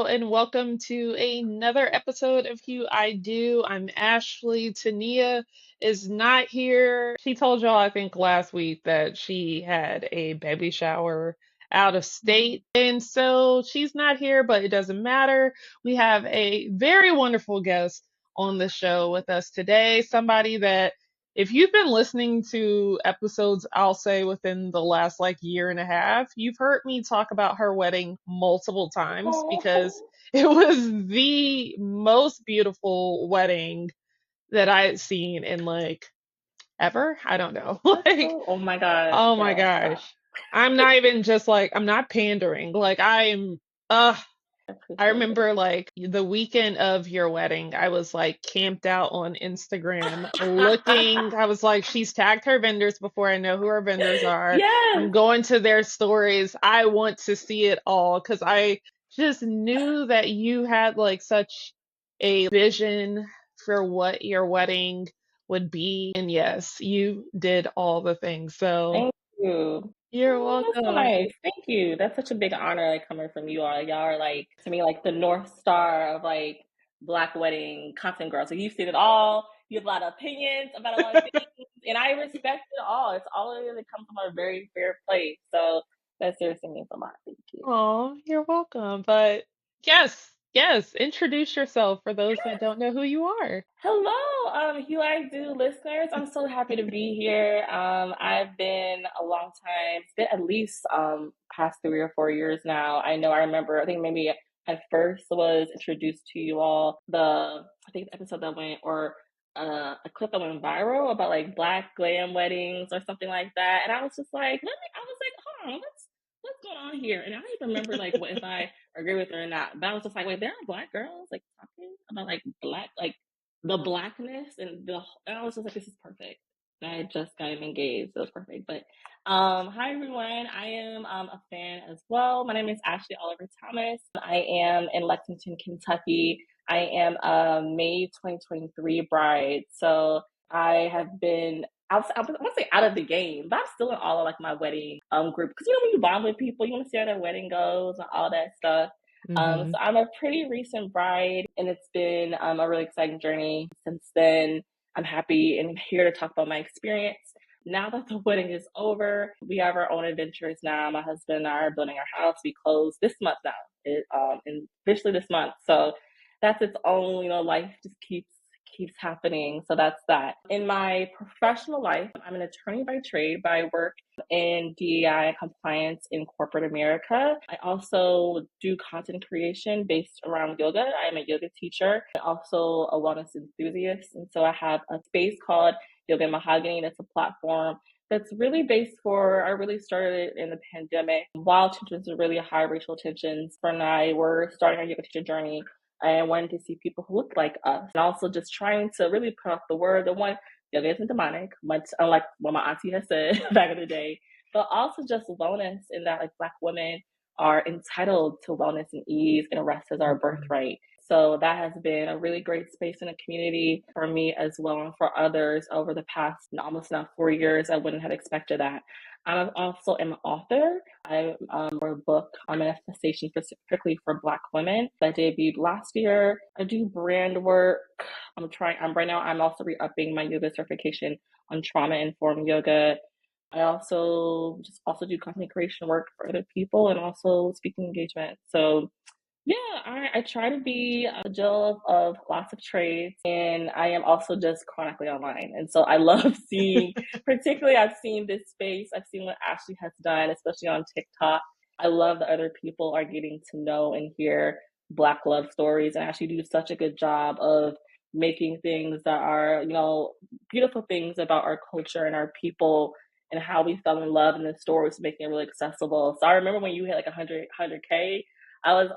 and welcome to another episode of Hue I Do. I'm Ashleigh. Toniah is not here. She told y'all, I think, last week that she had a baby shower out of state, and so she's not here, but it doesn't matter. We have a very wonderful guest on the show with us today, somebody that if you've been listening to episodes, I'll say within the last like year and a half, you've heard me talk about her wedding multiple times because Oh, it was the most beautiful wedding that I had seen in like ever. I don't know. Like, oh my God, oh my girl, stop. gosh. I'm not even just like, I'm not pandering. Like, I am, uh, I I appreciate it. remember like the weekend of your wedding, I was like camped out on Instagram looking. I was like, she's tagged her vendors before I know who her vendors are. Yes. I'm going to their stories. I want to see it all because I just knew that you had like such a vision for what your wedding would be. And yes, you did all the things. So Thank you. you're Oh, that's so welcome. nice. Thank you. That's such a big honor, like coming from you all. Y'all are like to me like the North Star of like Black wedding content girls. So you've seen it all. You have a lot of opinions about a lot of things, and I respect it all. It's all of it that comes from a very fair place. So that seriously means a lot. Thank you. Oh, you're welcome. But yes, yes, introduce yourself for those that don't know who you are. Hello, Hue I Do listeners. I'm so happy to be here. I've been a long time. It's been at least past 3 or 4 years now. I remember. I think maybe I first was introduced to you all I think the episode that went or a clip that went viral about like Black glam weddings or something like that. And I was just like, I was like, hold on, what's going on here? And I don't even remember like what if I agree with it or not. But I was just like, wait, there are Black girls like talking about like Black like the Blackness and I was just like, this is perfect. I just got him engaged, so it's perfect. But hi everyone, I am a fan as well. My name is Ashleigh Oliver Thomas. I am in Lexington, Kentucky. I am a May 2023 bride, so I have been I want to say out of the game, but I'm still in all of like my wedding group because you know when you bond with people, you want to see how their wedding goes and all that stuff. Hmm. So I'm a pretty recent bride, and it's been a really exciting journey since then. I'm happy and here to talk about my experience. Now that the wedding is over, we have our own adventures now. My husband and I are building our house. We close this month now, and officially this month. So that's its own, life just keeps happening. So that's that. In my professional life, I'm an attorney by trade, but I work in DEI and compliance in corporate America. I also do content creation based around yoga. I am a yoga teacher and also a wellness enthusiast. And so I have a space called Yoga Mahogany. That's a platform that's really based for, I really started in the pandemic while tensions were really high racial tensions. For and I were starting our yoga teacher journey. I wanted to see people who look like us and also just trying to really put off the word. The one, yoga isn't demonic, much unlike what my auntie has said back in the day, but also just wellness in that like Black women are entitled to wellness and ease and rest as our birthright. So that has been a really great space in the community for me as well and for others over the past almost now 4 years. I wouldn't have expected that. I'm also an author. I wrote a book on manifestation specifically for Black women that debuted last year. I do brand work. I'm right now, I'm also re-upping my yoga certification on trauma-informed yoga. I also do content creation work for other people and also speaking engagement. So yeah, I try to be a jill of lots of trades, and I am also just chronically online. And so I love seeing, particularly, I've seen this space, I've seen what Ashley has done, especially on TikTok. I love that other people are getting to know and hear Black love stories, and Ashley do such a good job of making things that are, beautiful things about our culture and our people and how we fell in love in the stories, making it really accessible. So I remember when you hit like 100K, I was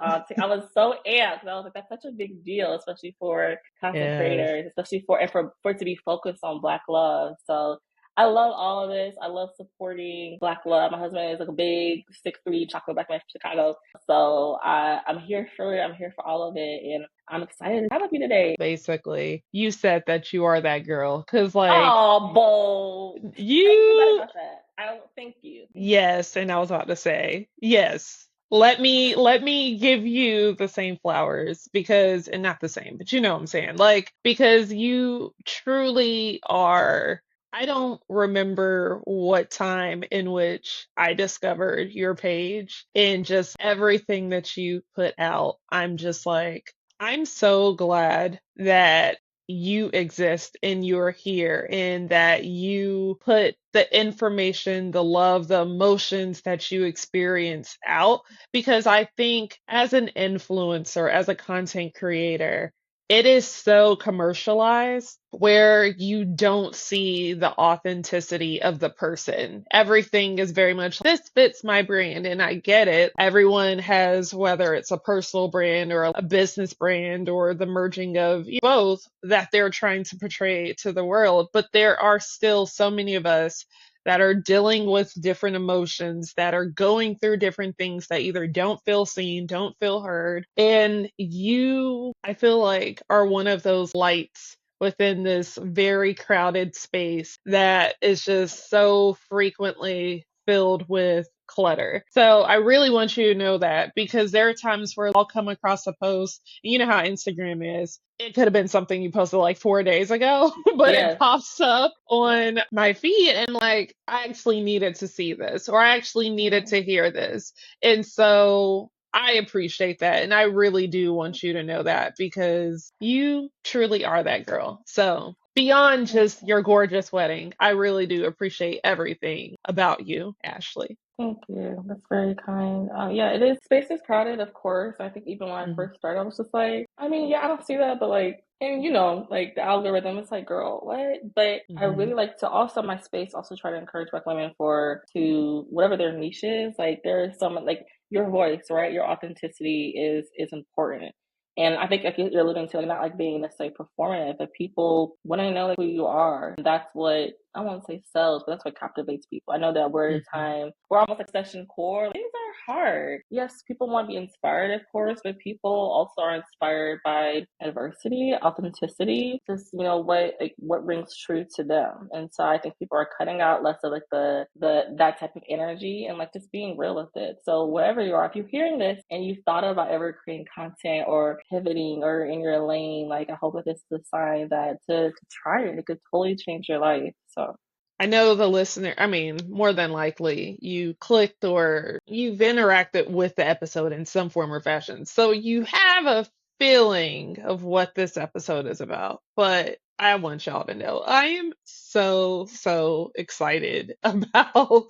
so amped. I was like, that's such a big deal, especially for content Yes. creators, especially for it to be focused on Black love. So I love all of this. I love supporting Black love. My husband is like a big 6'3" chocolate Black man from Chicago. So I'm here for it. I'm here for all of it. And I'm excited to have with you today. Basically, you said that you are that girl because, like, Oh, bold. I ain't even thought you, about that. Thank you. Thank you. yes, and I was about to say, yes. let me give you the same flowers because, and not the same, but you know what I'm saying. Like, because you truly are. I don't remember what time in which I discovered your page and just everything that you put out. I'm just like, I'm so glad that you exist and you're here and that you put the information, the love, the emotions that you experience out. Because I think as an influencer, as a content creator, it is so commercialized where you don't see the authenticity of the person. Everything is very much, this fits my brand, and I get it. Everyone has, whether it's a personal brand or a business brand or the merging of both that they're trying to portray to the world. But there are still so many of us that are dealing with different emotions, that are going through different things that either don't feel seen, don't feel heard. And you, I feel like, are one of those lights within this very crowded space that is just so frequently filled with clutter. So I really want you to know that because there are times where I'll come across a post, and you know how Instagram is. It could have been something you posted like 4 days ago, but it Yes. pops up on my feed and like, I actually needed to see this or I actually needed Mhm. to hear this. And so I appreciate that. And I really do want you to know that because you truly are that girl. So beyond just your gorgeous wedding, I really do appreciate everything about you, Ashleigh. Thank you. That's very kind. Yeah, it is. Space is crowded, of course. I think even when I Mhm, first started, I was just like, I mean, yeah, I don't see that, but like, and you know, like the algorithm, it's like, girl, what? But I mhm, really like to also my space also try to encourage Black women for to whatever their niche is. Like there is some like your voice, right? Your authenticity is important. And I think if you're alluding to like, not like being necessarily performative, but people want to know like who you are. That's what I won't say sells, but that's what captivates people. I know that we're at a mhm. time we're almost like session core. Things are hard. Yes, people want to be inspired, of course, but people also are inspired by adversity, authenticity, just you know what rings true to them. And so I think people are cutting out less of like the that type of energy and like just being real with it. So wherever you are, if you're hearing this and you've thought about ever creating content or pivoting or in your lane, like I hope that this is a sign that to try it. It could totally change your life. So I know the listener, I mean, more than likely you clicked or you've interacted with the episode in some form or fashion. So you have a feeling of what this episode is about. But I want y'all to know I am so, so excited about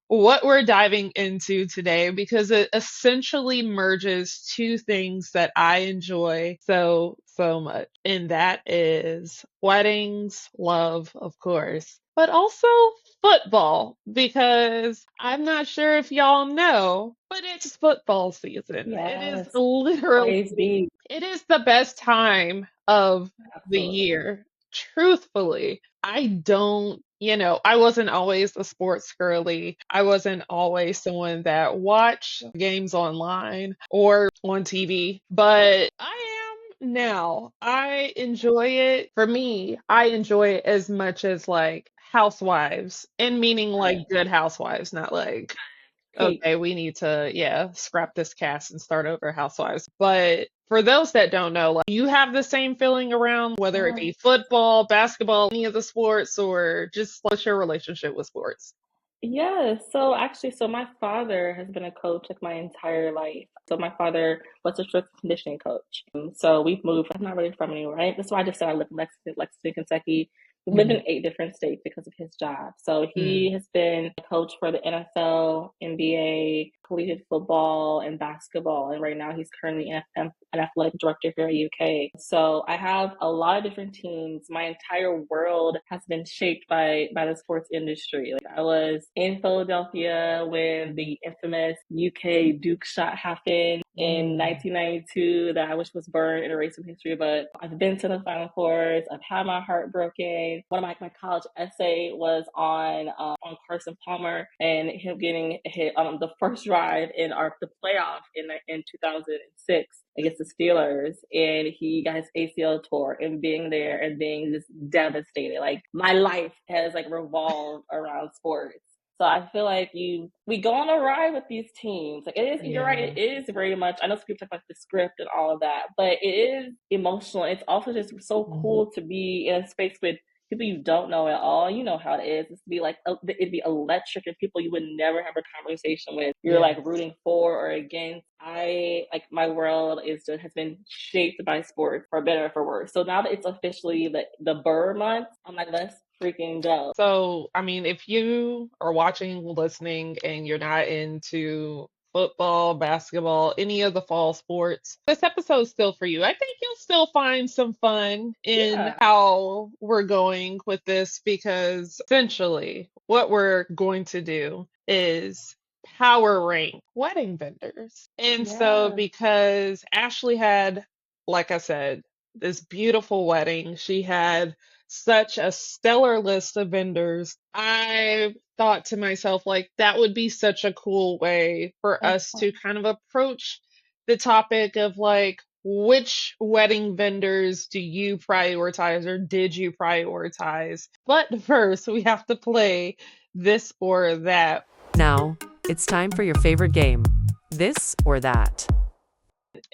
what we're diving into today because it essentially merges two things that I enjoy so, so much. And that is weddings, love, of course, but also football because I'm not sure if y'all know, but it's football season. It is yes, literally, praise be. it is the best time of the Absolutely. year. Truthfully, I don't, I wasn't always a sports girly. I wasn't always someone that watched games online or on TV, but I am now. I enjoy it. For me, I enjoy it as much as like housewives, and meaning like good housewives, not like Peak. okay, we need to, yeah, scrap this cast and start over Housewives. But for those that don't know, like, you have the same feeling around whether it be football, basketball, any of the sports, or just what's your relationship with sports? Yes. So actually, so my father has been a coach like my entire life. So my father was a strength and conditioning coach. So we've moved. I'm not really from anywhere, right? That's why I just said I live in Lexington, Kentucky. We lived Mhm, in 8 different states because of his job. So he mm, has been a coach for the NFL, NBA, collegiate football, and basketball. And right now he's currently an athletic director here at UK. So I have a lot of different teams. My entire world has been shaped by the sports industry. Like I was in Philadelphia when the infamous UK Duke shot happened in mm. 1992 that I wish was burned in erased from history. But I've been to the Final Fours. I've had my heart broken. One of my college essay was on Carson Palmer and him getting hit on the first drive in the playoff in 2006 against the Steelers, and he got his ACL tore, and being there and being just devastated. Like my life has like revolved around sports. So I feel like we go on a ride with these teams. Like it is, you're right, Yeah. it is very much. I know some people talk about the script and all of that, but it is emotional. It's also just so Mhm. cool to be in a space with people you don't know at all. You know how it is. It's to be like it'd be electric and people you would never have a conversation with. You're like Yes. rooting for or against. I like my world is just has been shaped by sports for better or for worse. So now that it's officially the Burr month, I'm like, let's freaking go. So, I mean, if you are watching, listening, and you're not into football, basketball, any of the fall sports, this episode's still for you. I think you'll still find some fun in Yeah. how we're going with this because essentially what we're going to do is power rank wedding vendors. And so, Yeah. because Ashley had, like I said, this beautiful wedding, she had such a stellar list of vendors. I thought to myself, like, that would be such a cool way for That's us to fun. kind of approach the topic of like, which wedding vendors do you prioritize or did you prioritize? But first, we have to play this or that. Now, it's time for your favorite game, this or that.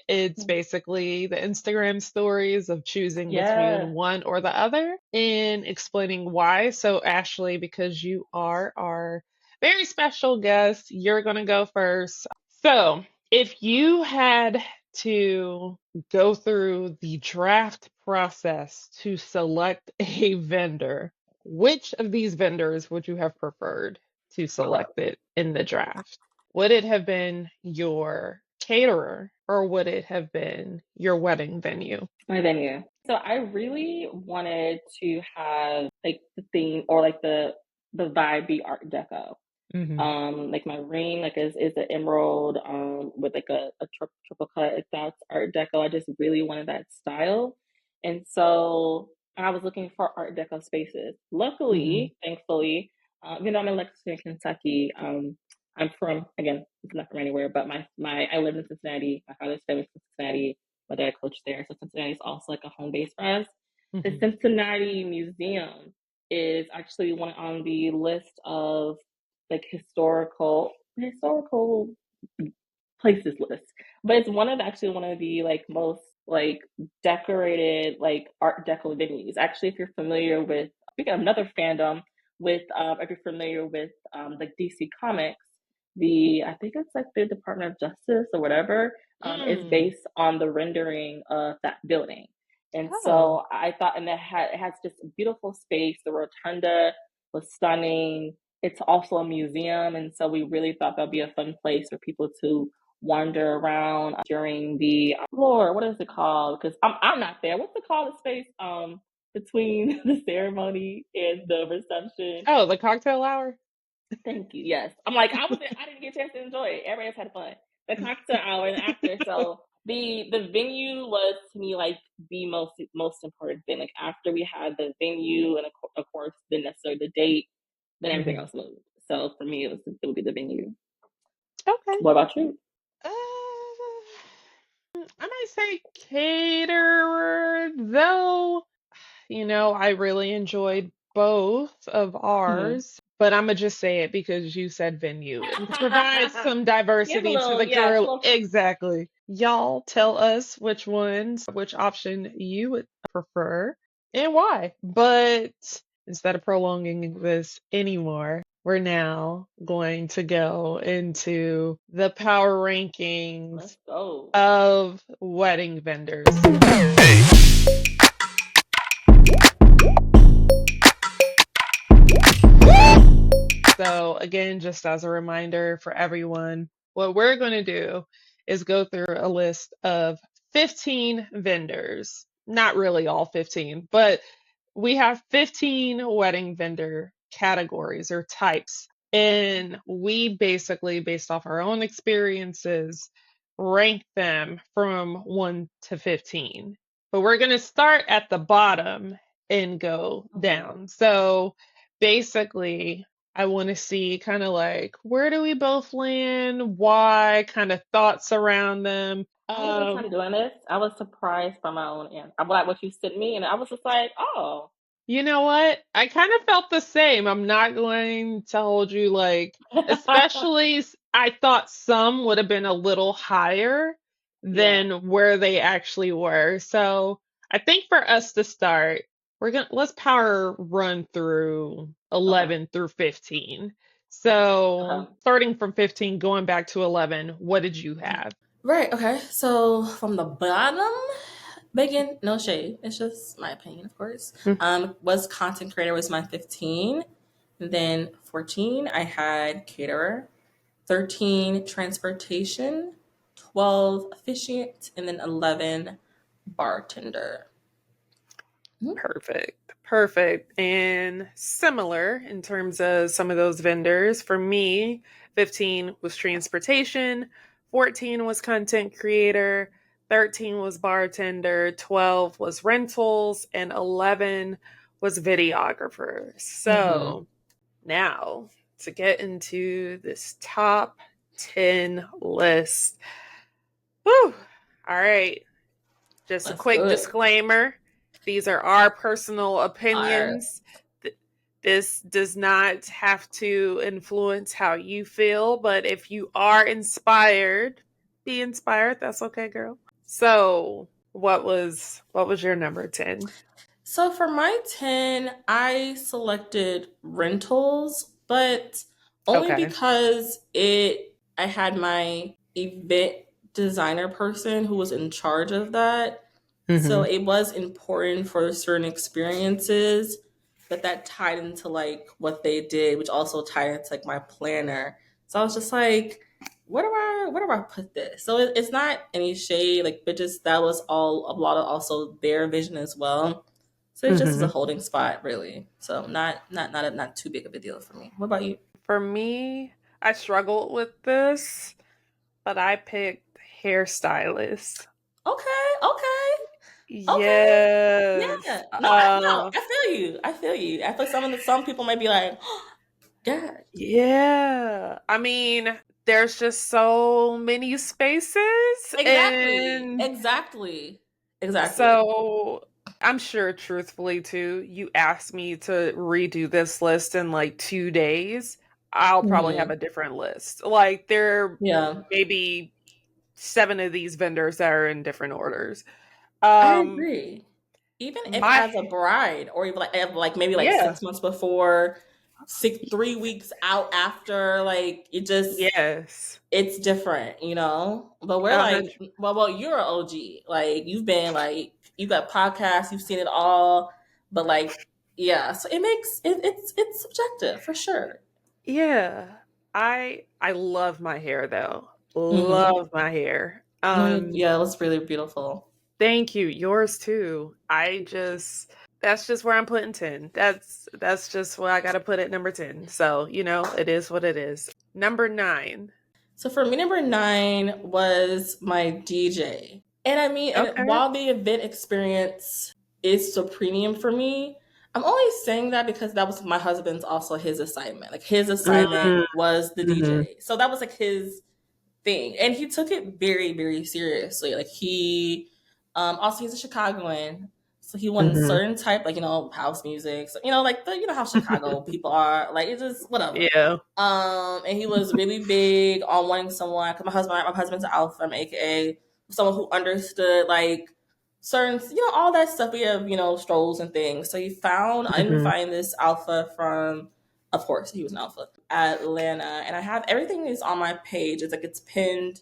It's basically the Instagram stories of choosing between Yeah. one or the other and explaining why. So, Ashley, because you are our very special guest, you're going to go first. So, if you had to go through the draft process to select a vendor, which of these vendors would you have preferred to select it in the draft? Would it have been your caterer or would it have been your wedding venue? My venue. So I really wanted to have like the theme or like the vibe be Art Deco. Hmm. Like my ring like is an emerald with like a triple cut. If that's Art Deco, I just really wanted that style, and so I was looking for Art Deco spaces. Hmm. Luckily, thankfully, even though I'm in Lexington, Kentucky, I'm from again, it's not from anywhere, but my I live in Cincinnati. My father's family from Cincinnati. My dad coached there, so Cincinnati is also like a home base for us. The Hmm. Cincinnati Museum is actually one on the list of like historical places list, but it's one of the like most like decorated like Art Deco venues. Actually, if you're familiar with, speaking of another fandom, with if you're familiar with like DC Comics, the I think it's like the Department of Justice or whatever is Mm. based on the rendering of that building. And Oh, so I thought, and it has just a beautiful space. The rotunda was stunning. It's also a museum, and so we really thought that'd be a fun place for people to wander around during the floor. What is it called? Because I'm not there. What's it called? The space between the ceremony and the reception. oh, the cocktail hour? Thank you. Yes, I'm like I didn't get a chance to enjoy it. Everybody else had fun. The cocktail hour and after. So the venue was to me like the most important thing. Like after we had the venue and of course then necessarily the date, then everything Hmm. else moved. So for me, it would be the venue. Okay. What about you? I might say caterer, though. I really enjoyed both of Hmm. ours, but I'm gonna just say it because you said venue. It provides some diversity to the It's a group. little. Exactly. Y'all tell us which option you would prefer and why. But instead of prolonging this anymore, we're now going to go into the power rankings Let's go. of wedding vendors. So, again, just as a reminder for everyone, what we're going to do is go through a list of 15 vendors. Not really all 15, but we have 15 wedding vendor categories or types. And we basically, based off our own experiences, rank them from 1 to 15. But we're going to start at the bottom and go Okay. down. So basically, I want to see kind of like where do we both land, why, kind of thoughts around them. I had a good time doing this. I was surprised by my own answer. Like what you sent me, and I was just like, oh. You know what? I kind of felt the same. I'm not going to hold you like, especially I thought some would have been a little higher Yeah. than where they actually were. So I think for us to start, let's power run through Okay. 11 through 15. Okay. So starting from 15, going back to 11, what did you have? Right. Okay. So from the bottom, Megan, no shade. It's just my opinion, of course. Was content creator was my 15. And then 14, I had caterer. 13, transportation. 12, officiant. And then 11, bartender. Mhm. Perfect. Perfect. And similar in terms of some of those vendors. For me, 15 was transportation, 14 was content creator, 13 was bartender, 12 was rentals, and 11 was videographer. Mm-hmm. So now to get into this top 10 list. Whew. All right. Just a Let's quick do it. disclaimer. These are our personal All right. opinions. This does not have to influence how you feel, but if you are inspired, be inspired. That's okay, girl. So, what was your number 10? So for my 10, I selected rentals, but only Okay. because I had my event designer person who was in charge of that. So Mhm. it was important for certain experiences that tied into like what they did, which also tied into like my planner. So I was just like, where do I put this? So it's not any shade, like, but just that was all a lot of also their vision as well. So it's just as a Mhm. holding spot, really. So not too big of a deal for me. What about you? For me, I struggled with this, but I picked hairstylist. Okay, okay, okay. Yes. Yeah. No, I feel you. I feel you. I feel some people might be like, God. Yeah. I mean, there's just so many spaces. Exactly. And Exactly. Exactly. so I'm sure, truthfully, too, you asked me to redo this list in like 2 days. I'll probably have Hmm. a different list. Like, there Yeah. may be 7 of these vendors that are in different orders. I Um, agree. Even if my, as a bride, or even like maybe like yeah, 6 months before, 3 weeks out after, like yes, it's different, you know? But we're a like, hundred, well, you're an OG. Like, you've been like, you got podcasts, you've seen it all. But like, yeah, so it's subjective for sure. yeah. I love my hair though. Hmm. Love my hair. No, yeah, it was really beautiful. Thank you. Yours too. That's just where I'm putting 10. That's just where I gotta put it number 10. So, it is what it is. Number 9. So for me, number 9 was my DJ. And I mean, and Okay. while the event experience is so premium for me, I'm only saying that because that was my husband's also his assignment. Like, his assignment Mm, was the mhm, DJ. So that was like his thing. And he took it very, very seriously. Like, also he's a Chicagoan. So he wanted mhm. certain type, like, house music. So, like how Chicago people are. Like, it's just whatever. Yeah. And he was really big on wanting someone. Cause my husband's an alpha, I'm AKA someone who understood like certain, all that stuff. We have, strolls and things. So I didn't Mhm, find this alpha from, of course, he was an alpha, Atlanta, and I have everything is on my page. It's like it's pinned.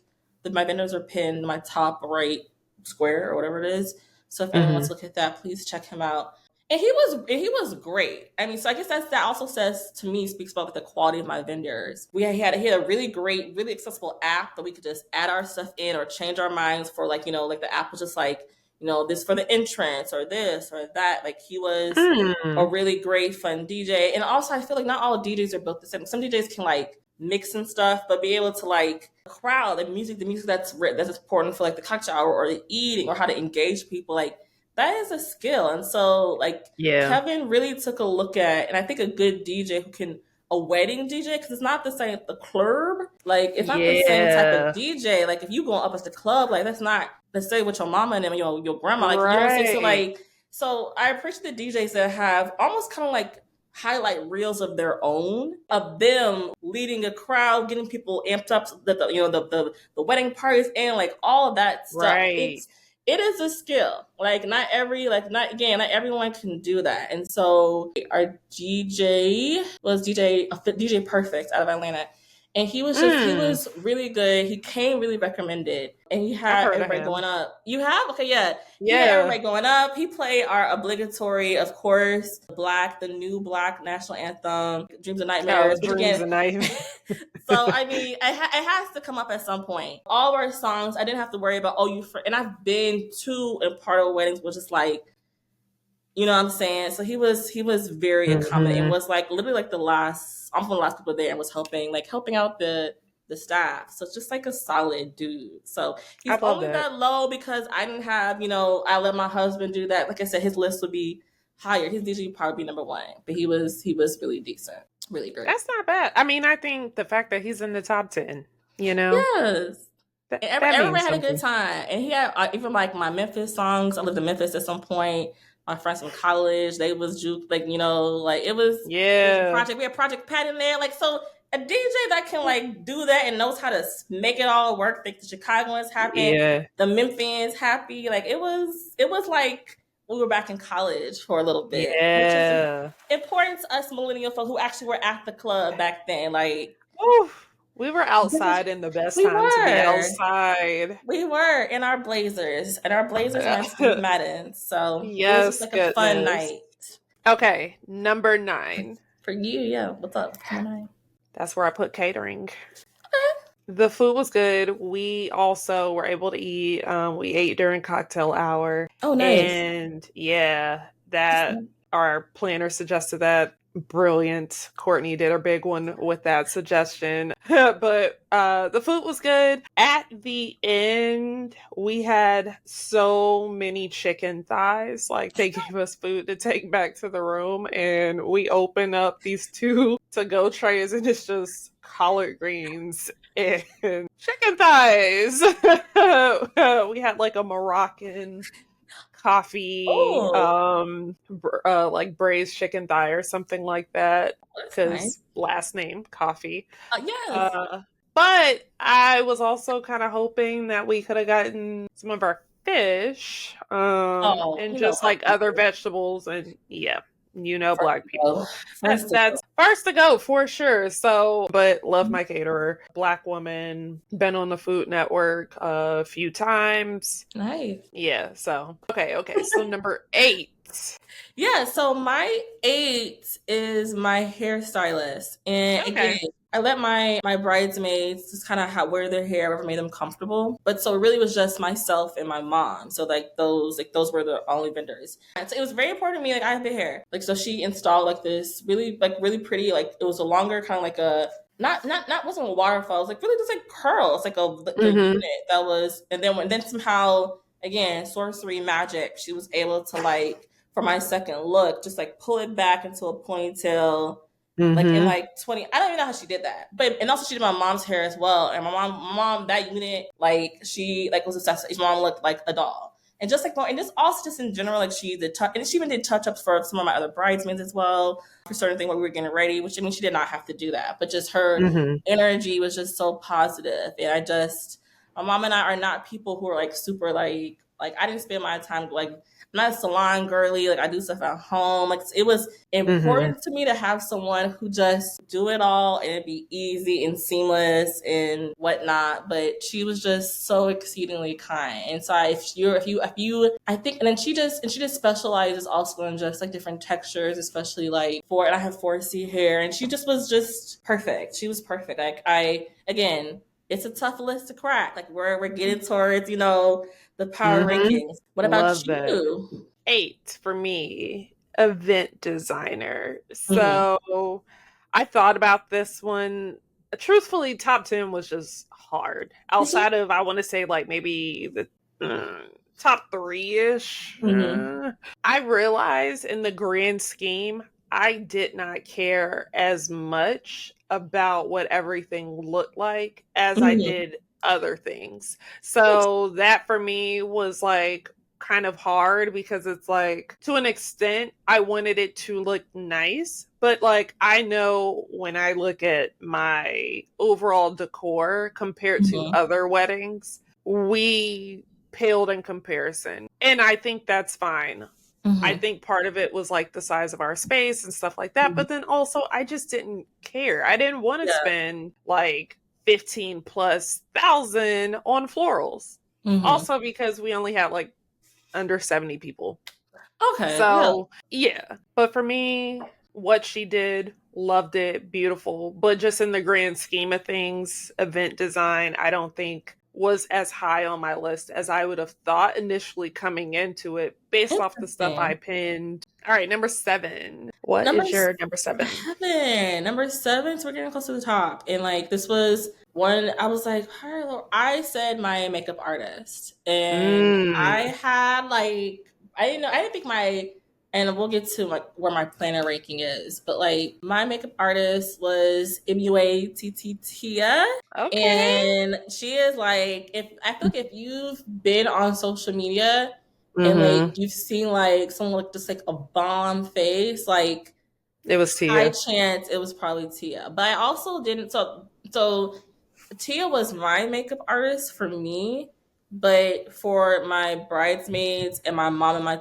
My vendors are pinned my top right square or whatever it is. So if anyone wants mhm. to look at that, please check him out. And he was great. I mean, so I guess that also says to me speaks about like the quality of my vendors. He had a really great, really accessible app that we could just add our stuff in or change our minds for, like, like the app was just like, this for the entrance or this or that. Like, he was a Mm. really great fun DJ. And also I feel like not all DJs are built the same. Some DJs can like mix and stuff, but be able to like crowd the music that's important for like the cocktail hour or the eating or how to engage people, like that is a skill. And so like Yeah. Kevin really took a look at, and I think a good DJ who can, a wedding DJ, because it's not the same, the club, like it's not the same type of Yeah. DJ. Like, if you going up at the club, like that's not necessarily with your mama and them, your grandma, like, you know what I'm saying? So Right. like So I appreciate the DJs that have almost kind of like highlight reels of their own of them leading a crowd, getting people amped up, the wedding parties and like all of that stuff. Right. It is a skill. Not everyone can do that. And so our DJ was DJ Perfect out of Atlanta. And he was really good. He came really recommended. And he I've had heard of everybody him. going up. You have? Okay, yeah. He had Yeah. everybody going up. He played our obligatory, of course, the new Black national anthem, Dreams and Nightmares. Which Dreams again, and Nightmares. so I mean, it has to come up at some point. All of our songs, I didn't have to worry about. And I've been to and part of weddings, which is like, you know what I'm saying? So he was very accommodating. And was like literally like I'm one of the last people there and was helping out the staff. So it's just like a solid dude. So he's only that low because I didn't have, I let my husband do that. Like I said, his list would be higher. His DJ would probably be number one. But he was really decent. Really great. That's not bad. I mean, I think the fact that he's in the top 10, Yes. Everybody had a good something. time. And he had even like my Memphis songs. I lived in Memphis at some point. My friends from college, they was juke, like, it was, it was a project. We had Project Pat in there. Like, so a DJ that can like do that and knows how to make it all work, make the Chicagoans happy, the Memphians happy. Like it was like we were back in college for a little bit. Yeah. Which is important to us millennial folk who actually were at the club back then. Like, oof. We were outside in the best time to be outside. We were in our blazers, and our blazers were Steve Madden. So yes, it was just like a fun night. Okay, number 9. For you, yeah. What's up? Number 9. That's where I put catering. Okay. The food was good. We also were able to eat. We ate during cocktail hour. Oh, nice. And yeah, our planner suggested that. Brilliant. Courtney did a big one with that suggestion. But the food was good. At the end, we had so many chicken thighs. Like they gave us food to take back to the room, and we opened up these 2 to-go trays, and it's just collard greens and chicken thighs. We had like a Moroccan coffee, like braised chicken thigh or something like that, because last name Coffie. Yes. But I was also kind of hoping that we could have gotten some of our fish, and just like other vegetables, and Black people. That's first to go for sure. So, but love my caterer, Black woman, been on the Food Network a few times. Nice. Yeah. So okay. So number 8. Yeah. So my 8 is my hairstylist, and again, I let my bridesmaids just kind of wear their hair, whatever made them comfortable. But so it really was just myself and my mom. So those were the only vendors. And so it was very important to me. Like I have the hair. Like so she installed like this really pretty, like it was a longer kind of like a not wasn't a waterfall. It was like really just like curls, like a unit that was, and then somehow again sorcery magic. She was able to like for my second look just like pull it back into a ponytail. Like in like 20, I don't even know how she did that. But and also she did my mom's hair as well. And my mom that unit, like she like was obsessed. His mom looked like a doll. And just like and just also just in general, like she did and she even did touch-ups for some of my other bridesmaids as well for certain things when we were getting ready, which I mean she did not have to do that. But just her energy was just so positive. And my mom and I are not people who are like super like I didn't spend my time like I'm not a salon girly. Like I do stuff at home. Like it was important to me to have someone who just do it all and it'd be easy and seamless and whatnot. But she was just so exceedingly kind. And so if you, I think, and then she just specializes also in just like different textures, especially like and I have 4C hair, and she just was just perfect. She was perfect. Like again, it's a tough list to crack. Like we're getting towards, the power rankings. What about you? 8 for me, event designer. So I thought about this one. Truthfully, top 10 was just hard. Outside of, I want to say like maybe the top 3-ish. I realized in the grand scheme, I did not care as much about what everything looked like as I did other things. So that for me was like kind of hard because it's like, to an extent, I wanted it to look nice. But like, I know when I look at my overall decor compared to Mm-hmm. other weddings, we paled in comparison. And I think that's fine. I Mm-hmm. think part of it was like the size of our space and stuff like that. But then also, I just didn't care. I didn't want to Yeah. spend like 15 plus thousand on florals. Mm-hmm. Also, because we only had like under 70 people. Okay. Yeah. So, yeah. But for me, what she did, loved it, beautiful. But just in the grand scheme of things, event design, I don't think was as high on my list as I would have thought initially coming into it based off the stuff I Interesting. pinned. All right, number 7. What Number is your number 7? Number seven. So we're getting close to the top, and like this was one. I was like, Paryo. I said my makeup artist, and I Mm. had like I didn't know. I didn't think my. And we'll get to like where my planner ranking is, but like my makeup artist was MUA Tia, Okay. and she is like if I feel like if you've been on social media and like Mm-hmm. you've seen like someone like just like a bomb face, like It was high Tia. chance it was probably Tia. But I also didn't so Tia was my makeup artist for me, but for my bridesmaids and my mom and my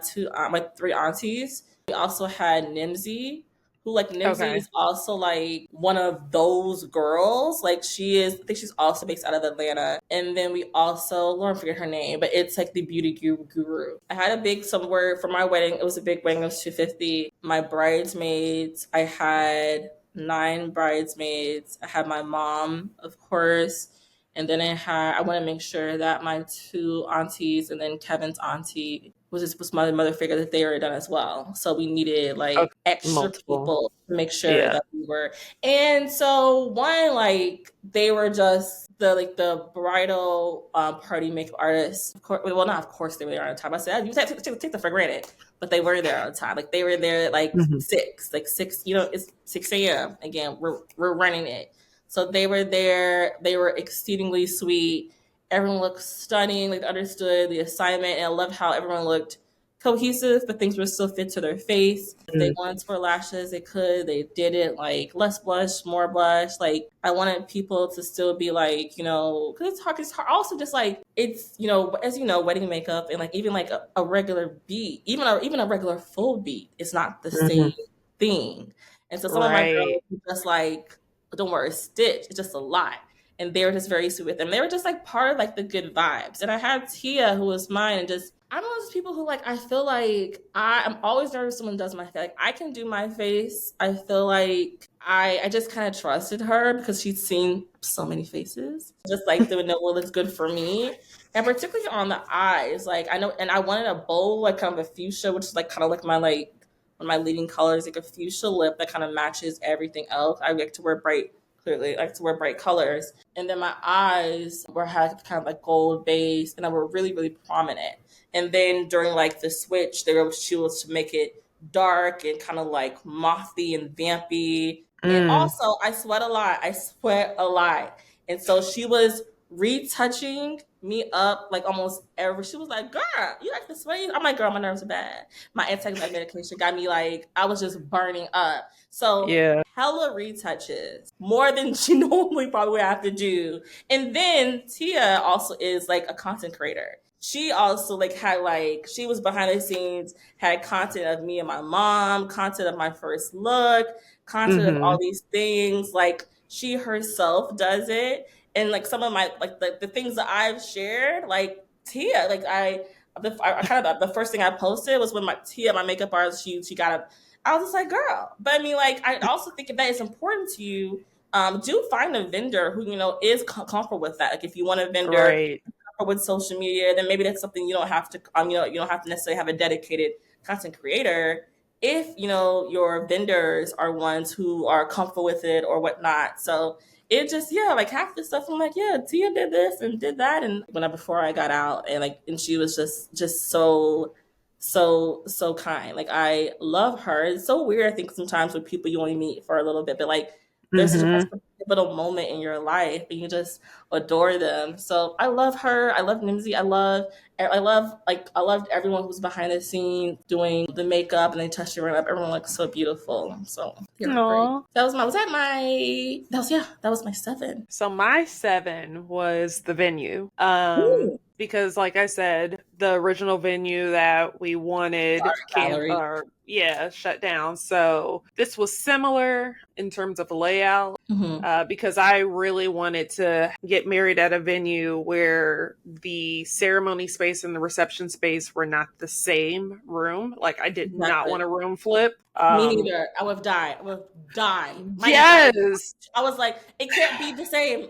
three aunties, we also had Nimsy, who like Nimsy Okay. is also like one of those girls. Like she is, I think she's also based out of Atlanta. And then we also, Lauren, forget her name, but it's like the beauty guru. I had a big somewhere for my wedding. It was a big wedding. It was 250. My bridesmaids, I had 9 bridesmaids. I had my mom, of course. And then I want to make sure that my 2 aunties and then Kevin's auntie was my mother figure that they were done as well. So we needed like Okay. extra Multiple. people to make sure Yeah. that we were. And so one, like they were just the bridal party makeup artists. Of course, well, not of course they were there on time. I said you take them for granted, but they were there on time. Like they were there at like Mm-hmm. 6. You know, it's 6 a.m. Again, we're running it. So they were there. They were exceedingly sweet. Everyone looked stunning, like understood the assignment, and I loved how everyone looked cohesive, but things were still fit to their face. If they wanted to wear lashes, they could. They did it like less blush, more blush. Like I wanted people to still be like, you know, because it's hard. It's hard. Also, just like it's, you know, as you know, wedding makeup and like even like a regular beat, even a regular full beat, it's not the Mm-hmm. same thing. And so some of my Right. girls were just like, don't worry, stitch. It's just a lot. And they were just very sweet with them. They were just like part of like the good vibes. And I had Tia, who was mine, and just I'm one of those people who like I feel like I'm always nervous when someone does my face. Like I can do my face. I feel like I just kind of trusted her because she'd seen so many faces. Just like they would know what looks good for me. And particularly on the eyes. Like I know and I wanted a bold, like kind of a fuchsia, which is like kind of like my like one of my leading colors, like a fuchsia lip that kind of matches everything else. I like to wear bright clearly. I like to wear bright colors. And then my eyes had kind of like gold base and they were really, really prominent. And then during like the switch, she was to make it dark and kind of like mothy and vampy. And Mm. also I sweat a lot. I sweat a lot. And so she was retouching me up like almost every she was like, girl, you like the sweat? I'm like, girl, my nerves are bad. My anti-anxiety medication got me like I was just burning up. So Yeah. hella retouches, more than she normally probably would have to do. And then Tia also is like a content creator. She also like had like she was behind the scenes, had content of me and my mom, content of my first look, content of Mm-hmm. all these things. Like she herself does it. And like some of my like the things that I've shared, like Tia, like I kind of the first thing I posted was when my Tia, my makeup artist, she got a I was just like, girl. But I mean, like, I also think that it's important to you. Do find a vendor who you know is comfortable with that. Like, if you want a vendor Right. with social media, then maybe that's something you don't have to. You don't have to necessarily have a dedicated content creator. If you know your vendors are ones who are comfortable with it or whatnot. So it just like half the stuff I'm like, yeah, Tia did this and did that, and when before I got out and like and she was just so kind. Like I love her. It's so weird. I think sometimes with people you only meet for a little bit, but like there's such a Mm-hmm. pivotal moment in your life, and you just adore them. So I love her. I love Nimsy. I loved everyone who's behind the scenes doing the makeup, and they touched your up. Everyone looks so beautiful. So they were great. Aw. That was my 7. So my 7 was the venue. Ooh. Because like I said, the original venue that we wanted Gallery. shut down. So this was similar in terms of layout. Mm-hmm. Because I really wanted to get married at a venue where the ceremony space and the reception space were not the same room. Like I did not want a room flip. Me neither. I would have died. I would have died. Yes. I was like, it can't be the same.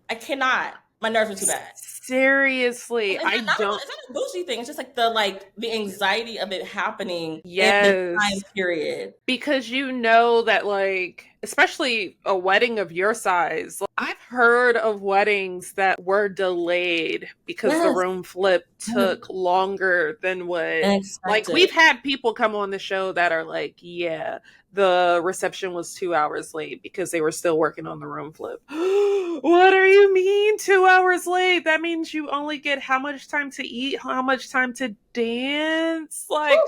I cannot. My nerves are too bad. Seriously, I don't. It's not a bougie thing. It's just like the anxiety of it happening Yes. in the time period. Because you know that, like, especially a wedding of your size, I've heard of weddings that were delayed because the room flip took longer than what. Like, we've had people come on the show that are like, yeah, the reception was 2 hours late because they were still working on the room flip. What do you mean 2 hours late? That means you only get how much time to eat, how much time to dance? Like,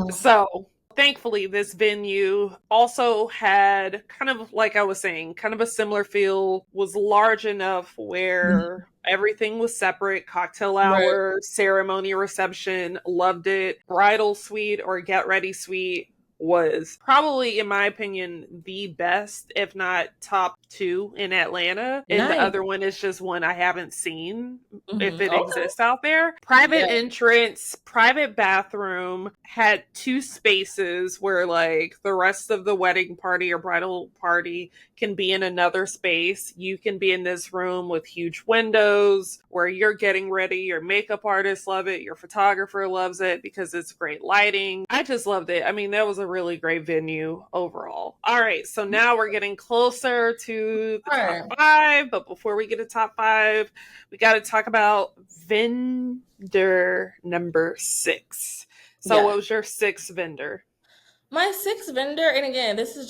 so thankfully this venue also had kind of, like I was saying, kind of a similar feel, was large enough where everything was separate. Cocktail hour, ceremony, reception, loved it. Bridal suite or get ready suite was probably, in my opinion, the best, if not top 2 in Atlanta. And the other one is just one I haven't seen, if it exists out there. Private entrance, private bathroom, had 2 spaces where like the rest of the wedding party or bridal party can be in another space. You can be in this room with huge windows where you're getting ready. Your makeup artist love it. Your photographer loves it because it's great lighting. I just loved it. I mean, that was a really great venue overall. All right, so now we're getting closer to the top 5, but before we get to top 5, we got to talk about vendor number 6. So what was your 6th vendor? My 6th vendor, and again, this is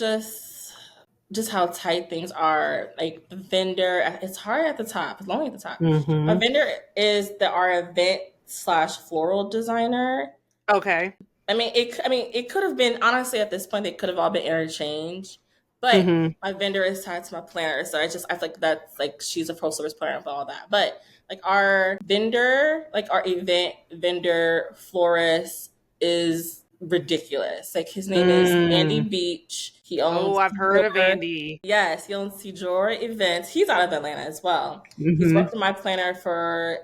just how tight things are. Like the vendor, it's hard at the top. It's lonely at the top. My vendor is our event/floral designer. Okay. I mean, it could have been, honestly, at this point, they could have all been interchanged. But my vendor is tied to my planner, so I feel like that's like she's a full service planner for all that. But like our vendor, like our event vendor florist is ridiculous. Like his name is Andy Beach. He owns. Oh, I've heard of Andy. Yes, he owns Sejora Events. He's out of Atlanta as well. He's worked with my planner for.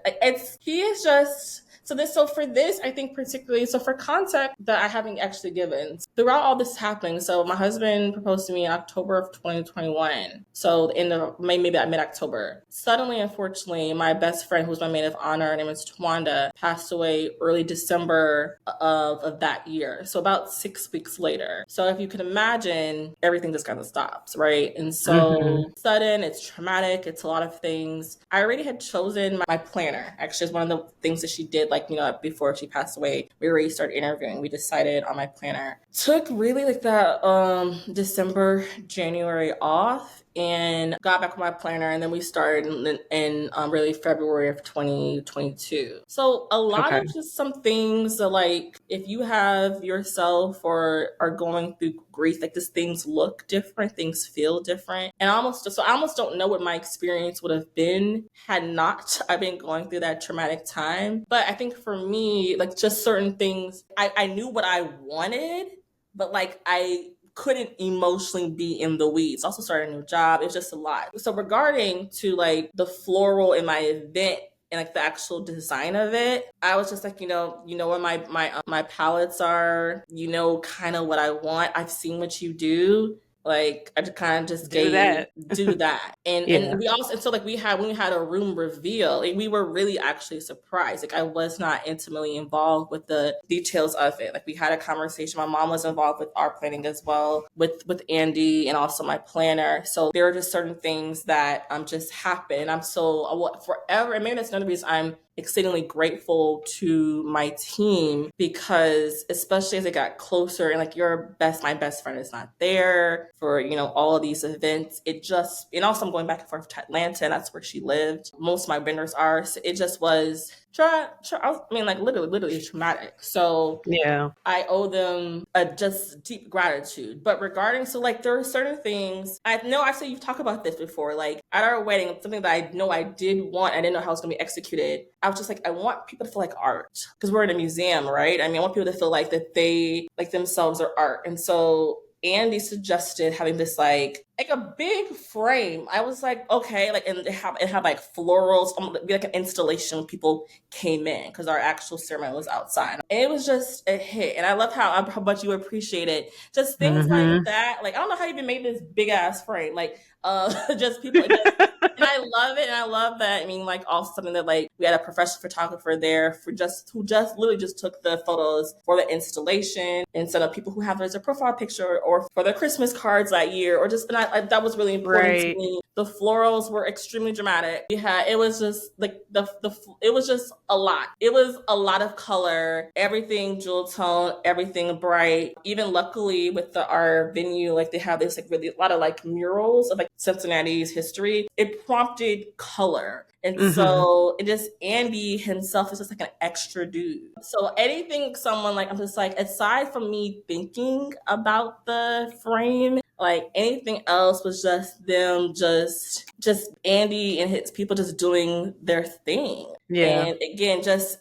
He is just. So for this, I think particularly, so for context that I haven't actually given, throughout all this happening, so my husband proposed to me in October of 2021. So maybe at mid-October. Suddenly, unfortunately, my best friend, who's my maid of honor, her name is Toniah, passed away early December of that year. So about 6 weeks later. So if you can imagine, everything just kind of stops, right? And so sudden, it's traumatic, it's a lot of things. I already had chosen my planner. Actually, it's one of the things that she did, like, before she passed away. We already started interviewing. We decided on my planner. Took really like that December, January off, and got back with my planner, and then we started in really February of 2022. So a lot of just some things that, like, if you have yourself or are going through grief, like, just things look different, things feel different, and I almost don't know what my experience would have been had not I been going through that traumatic time. But I think for me, like, just certain things, I knew what I wanted, but like I couldn't emotionally be in the weeds. Also started a new job. It was just a lot. So regarding to like the floral in my event and like the actual design of it, I was just like, where my palettes are, kind of what I want. I've seen what you do. Like, I just kind of just do that. And we also, and so like when we had a room reveal, like, we were really actually surprised. Like, I was not intimately involved with the details of it. Like, we had a conversation. My mom was involved with our planning as well, with Andy and also my planner. So there are just certain things that just happen. And I'm so forever, and maybe that's another reason I'm exceedingly grateful to my team, because especially as it got closer and like my best friend is not there for, all of these events. And also I'm going back and forth to Atlanta, and that's where she lived. Most of my vendors are. So it just was, literally traumatic. So Yeah. I owe them a just deep gratitude. But regarding, so like there are certain things, I know I've said you've talked about this before, like at our wedding, something that I know I did want, I didn't know how it was going to be executed. I was just like, I want people to feel like art because we're in a museum, right? I mean, I want people to feel like that they like themselves are art. And so Andy suggested having this like a big frame. I was like, okay, like, and it had like florals, be like an installation when people came in because our actual ceremony was outside. And it was just a hit. And I love how much you appreciate it. Just things like that. Like, I don't know how you even made this big ass frame. Like, just people, and I love it. And I love that. I mean, like, also something that, like, we had a professional photographer there who just literally just took the photos for the installation instead of people who have it as a profile picture or for their Christmas cards that year, or just, that was really important to me. The florals were extremely dramatic. It was just like it was just a lot. It was a lot of color, everything jewel tone, everything bright. Even luckily with our venue, like they have this like really a lot of like murals of like Cincinnati's history. It prompted color. And so it just, Andy himself is just like an extra dude. So anything someone like, I'm just like, aside from me thinking about the frame, like anything else was just them, just Andy and his people just doing their thing. Yeah. And again, just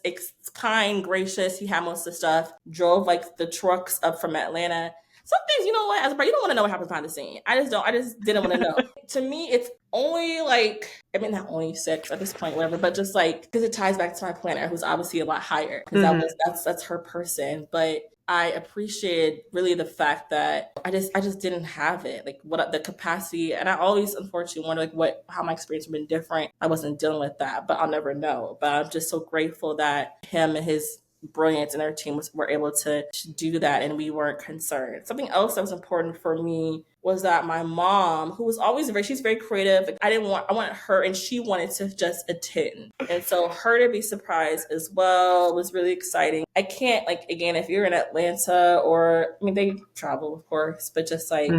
kind, gracious. He had most of the stuff, drove like the trucks up from Atlanta. Some things, you know what, as a bride, you don't want to know what happens behind the scene. I just didn't want to know. To me, it's only like, I mean, not only 6 at this point, whatever, but just like, because it ties back to my planner, who's obviously a lot higher, because that's her person. But I appreciate really the fact that I just didn't have it, like what the capacity. And I always unfortunately wonder like how my experience would have been different. I wasn't dealing with that, but I'll never know. But I'm just so grateful that him and his brilliance and our team were able to do that, and we weren't concerned. Something else that was important for me was that my mom, who was always she's very creative. Like I wanted her, and she wanted to just attend. And so her to be surprised as well was really exciting. I can't, like, again, if you're in Atlanta, or, I mean, they travel, of course, but just like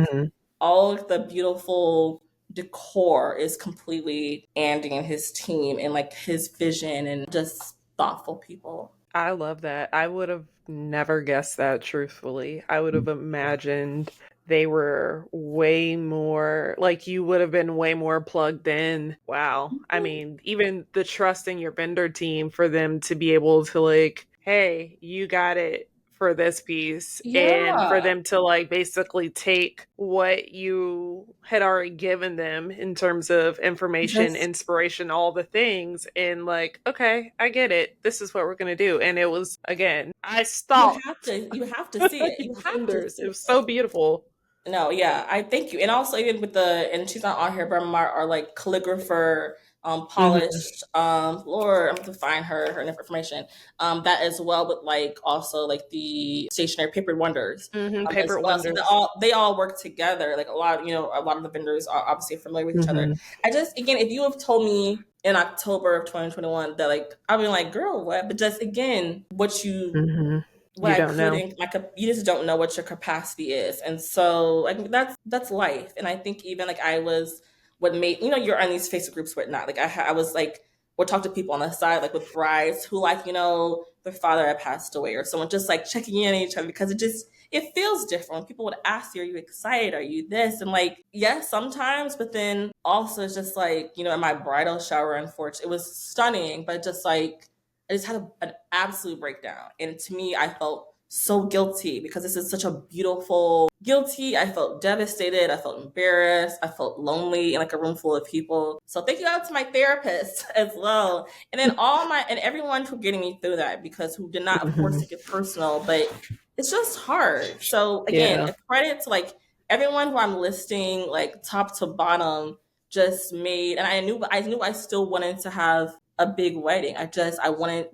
all of the beautiful decor is completely Andy and his team and like his vision and just thoughtful people. I love that. I would have never guessed that, truthfully. I would have imagined they were way more, like you would have been way more plugged in. Wow. I mean, even the trust in your vendor team for them to be able to like, hey, you got it for this piece, and for them to like basically take what you had already given them in terms of information, inspiration, all the things, and like, okay, I get it, this is what we're gonna do. And it was, again, I stopped. You have to see it. You have to see it was so beautiful. No, yeah, I thank you. And also even with and she's not on here, but our like calligrapher, polished, Lord, I'm going to find her information, that as well, but like also like the stationary paper wonders, Paper as well. wonders. So they all work together. Like a lot of the vendors are obviously familiar with each other. I just, again, if you have told me in October of 2021 that like, I'd be like, girl, what? But just again, what you what You I don't know. couldn't, like, you just don't know what your capacity is. And so like that's life. And I think even like I was, what made, you're on these Facebook groups, whatnot. Like I was like, would talk to people on the side, like with brides who like, their father had passed away, or someone just like checking in on each other, because it feels different. People would ask you, are you excited? Are you this? And like, yes, sometimes, but then also it's just like, in my bridal shower, unfortunately, it was stunning, but just like, I just had an absolute breakdown. And to me, I felt so guilty because this is such a beautiful guilty. I felt devastated. I felt embarrassed. I felt lonely in like a room full of people. So thank you out to my therapist as well. And then and everyone for getting me through that, because who did not, of course, take it personal, but it's just hard. So again, a credit to like everyone who I'm listing, like top to bottom, just made, and I knew I still wanted to have a big wedding.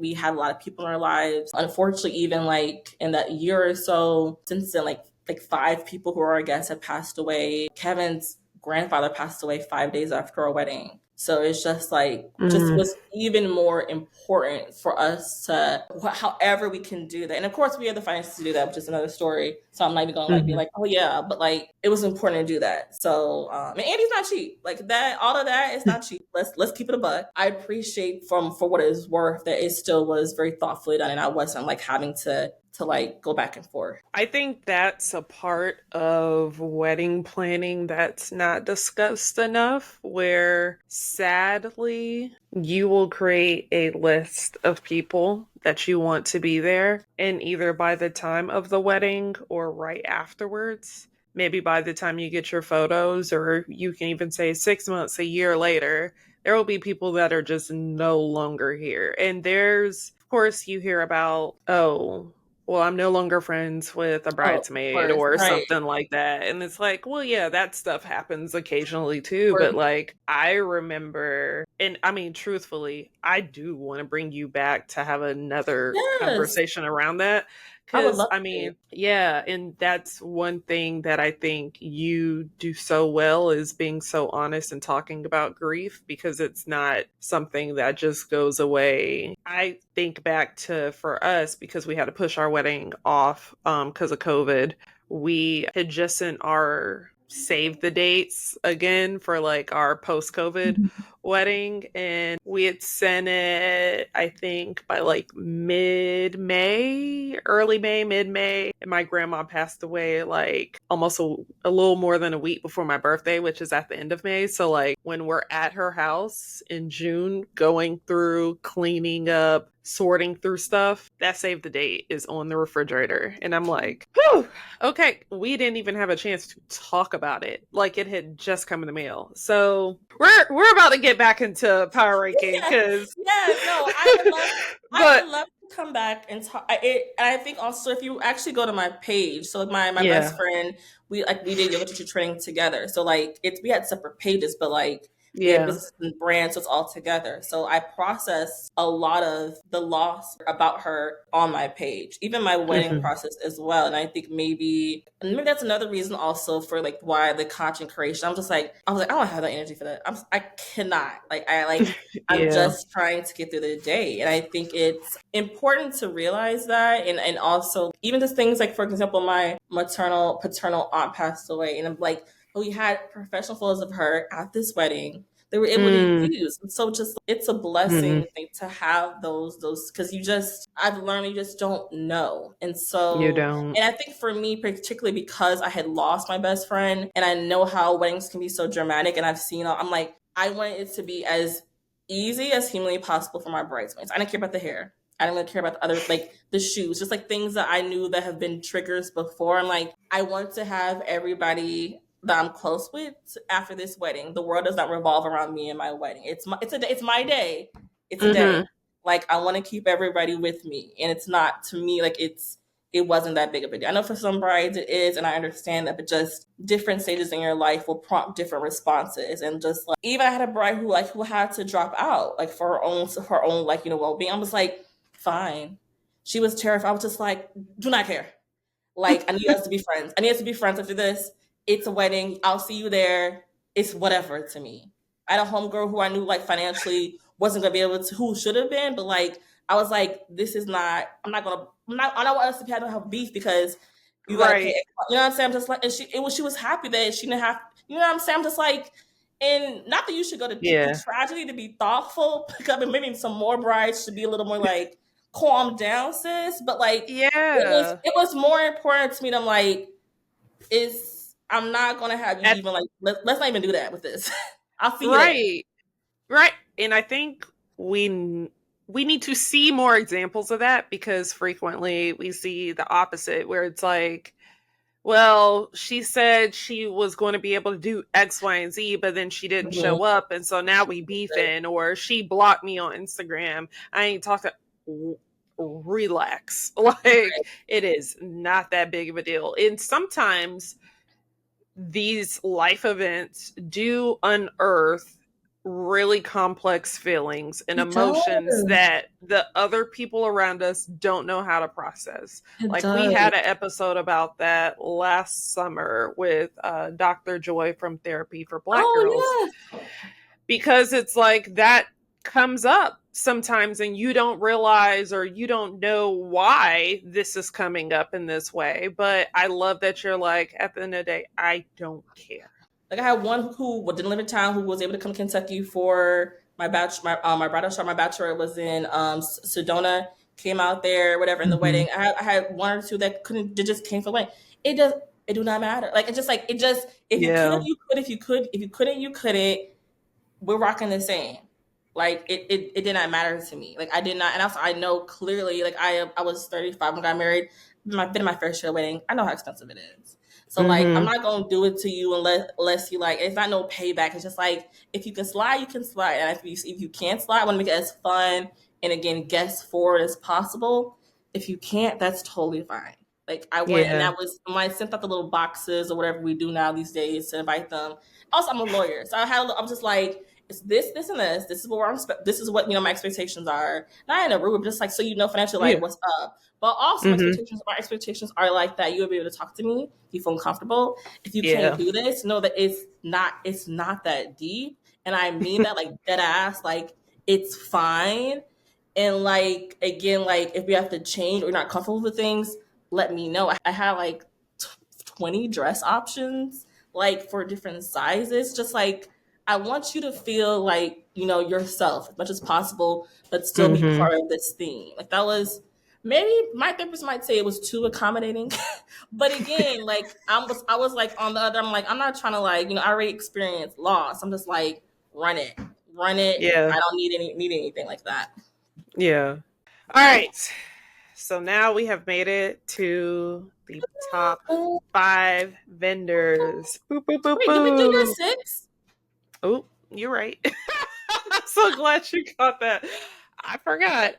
We had a lot of people in our lives. Unfortunately, even like in that year or so since then, like 5 people who are our guests have passed away. Kevin's grandfather passed away 5 days after our wedding. So it's just like, just Mm, was even more important for us to, however we can do that. And of course, we have the finances to do that, which is another story. So I'm not even gonna like be mhm. like, oh yeah, but like it was important to do that. So and Andy's not cheap. Like that, all of that is not cheap. Let's keep it a buck. I appreciate for what it is worth that it still was very thoughtfully done, and I wasn't like having to like go back and forth. I think that's a part of wedding planning that's not discussed enough, where sadly, you will create a list of people that you want to be there, and either by the time of the wedding or right afterwards, maybe by the time you get your photos, or you can even say 6 months, a year later, there will be people that are just no longer here. And there's, of course, you hear about, oh, well, I'm no longer friends with a Oh, of bridesmaid course, or right. something like that. And it's like, well, yeah, that stuff happens occasionally too. Or But like, I remember, and I mean, truthfully, I do want to bring you back to have another yes, conversation around that. I would Cause love I to. mean, yeah, and that's one thing that I think you do so well is being so honest and talking about grief, because it's not something that just goes away. I think back to, for us, because we had to push our wedding off because of COVID, we had just sent our save the dates again for like our post COVID wedding, and we had sent it, I think, by like mid May, early May, mid May. And my grandma passed away like almost a little more than a week before my birthday, which is at the end of May. So, like, when we're at her house in June, going through, cleaning up, sorting through stuff, that save the date is on the refrigerator. And I'm like, whew, okay, we didn't even have a chance to talk about it. Like, it had just come in the mail. So we're about to get back into power ranking Yeah, because yeah, no, I but would love to come back and talk. And I think also if you actually go to my page, so like my best yeah, friend, we did yoga teacher training together. So like we had separate pages, but like we have yeah. business and brands, so it's all together. So I processed a lot of the loss about her on my page, even my wedding Hmm. process as well. And I think maybe that's another reason also for like why the content creation. I was like, I don't have that energy for that. I cannot. I'm Yeah. just trying to get through the day. And I think it's important to realize that. And also, even just things like, for example, my paternal aunt passed away. And I'm like, we had professional photos of her at this wedding. They were able to Mm, use. And so just, it's a blessing, hmm. I think, to have those, because I've learned you just don't know. And You so, don't. and I think for me, particularly because I had lost my best friend and I know how weddings can be so dramatic and I've seen, I'm like, I wanted it to be as easy as humanly possible for my bridesmaids. I didn't care about the hair. I didn't really care about the other, like the shoes, just like things that I knew that have been triggers before. I'm like, I want to have everybody that I'm close with after this wedding. The world does not revolve around me and my wedding. It's my day. It's a day. Hmm. Like I want to keep everybody with me, and it's not to me like it wasn't that big of a deal. I know for some brides it is, and I understand that, but just different stages in your life will prompt different responses. And just like even I had a bride who had to drop out like for her own like well being. I was like, fine. She was terrified. I was just like, do not care. Like I need us to be friends. I need us to be friends after this. It's a wedding. I'll see you there. It's whatever to me. I had a homegirl who I knew like financially wasn't gonna be able to, who should have been, but like I was like, this is not. I don't want us to have beef because you gotta pay. Right. You know what I'm saying? I'm just like, and she was happy that she didn't have. You know what I'm saying? I'm just like, and not that you should go to through Yeah. tragedy to be thoughtful. Pick up and maybe some more brides should be a little more like calm down, sis. But like Yeah. it was more important to me than like is I'm not gonna have you At even like let's not even do that with this. I'll see you there. right. Right. And I think we need to see more examples of that, because frequently we see the opposite, where it's like, well, she said she was going to be able to do X, Y, and Z, but then she didn't Mhm. show up, and so now we beefing, or she blocked me on Instagram. I ain't talking. Relax. Like, it is not that big of a deal. And sometimes these life events do unearth really complex feelings and It does. emotions that the other people around us don't know how to process. It Like we does. had an episode about that last summer with Dr. Joy from Therapy for Black Girls, Oh because it's like that comes up sometimes and you don't realize or you don't know why this is coming up in this way. But I love that you're like, at the end of the day, I don't care. Like I had one who didn't live in town who was able to come to Kentucky for my my bridal shower. My bachelor was in Sedona. Came out there, whatever, in the wedding. I had one or two that couldn't. They just came for the wedding. It does. It do not matter. Like it just like it just. If you Yeah. could, you could. If you could, if you couldn't, you couldn't. We're rocking the same. Like it did not matter to me. Like I did not, and also I know clearly. Like I was 35 when I got married. Been in my first year wedding. I know how expensive it is. So like I'm not gonna do it to you unless you like. It's not no payback. It's just like if you can slide, you can slide, and if you can't slide, I want to make it as fun and again guest forward as possible. If you can't, that's totally fine. Like I went, and Yeah. that was when I sent out the little boxes or whatever we do now these days to invite them. Also, I'm a lawyer, so I'm just like, it's this, this, and this. This is what this is what my expectations are. Not in a rude, but just like so financially, like what's up. But also, my expectations are like that. You will be able to talk to me. You feel comfortable. If you can't do this, know that it's not that deep. And I mean that like dead ass. Like it's fine. And like again, like if we have to change or you're not comfortable with things, let me know. I have like 20 dress options, like for different sizes. Just like I want you to feel like yourself as much as possible, but still be part of this theme. Like that was maybe my therapist might say it was too accommodating, but again, like I was like on the other. I'm like I'm not trying to like I already experienced loss. I'm just like run it. Yeah. I don't need anything like that. Yeah. All right. So now we have made it to the top 5 vendors. Boop, boop, boop, Wait, did we do your boop. 6? Oh, you're right. I'm so glad you caught that. I forgot.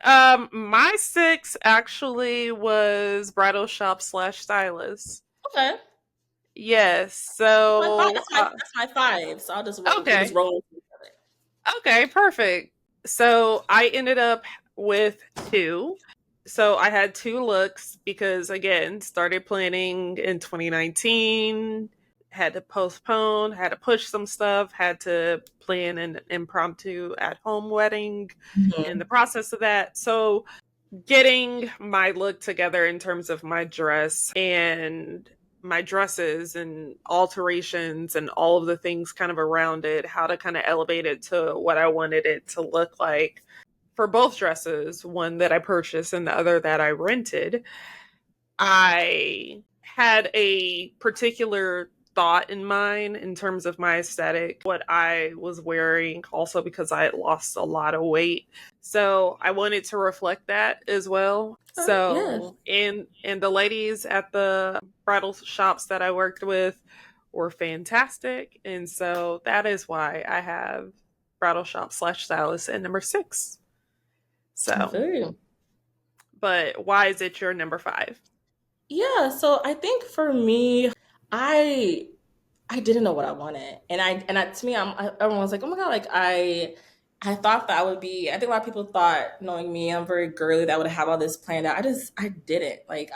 My 6 actually was bridal shop / stylist. Okay. Yes. So That's my 5. So I'll just okay. roll with each other. Okay, perfect. So I ended up with 2. So I had 2 looks because again, started planning in 2019, had to postpone, had to push some stuff, had to plan an impromptu at home wedding in the process of that. So getting my look together in terms of my dress and my dresses and alterations and all of the things kind of around it, how to kind of elevate it to what I wanted it to look like for both dresses, one that I purchased and the other that I rented. I had a particular thought in mind in terms of my aesthetic, what I was wearing, also because I had lost a lot of weight. So I wanted to reflect that as well. So, and the ladies at the bridal shops that I worked with were fantastic. And so that is why I have bridal shop / stylist at number 6. So, but why is it your number 5? Yeah, so I think for me, I didn't know what I wanted, and to me, everyone's like, oh my god, like I thought that I would be. I think a lot of people thought, knowing me, I'm very girly, that I would have all this planned out. I didn't. Like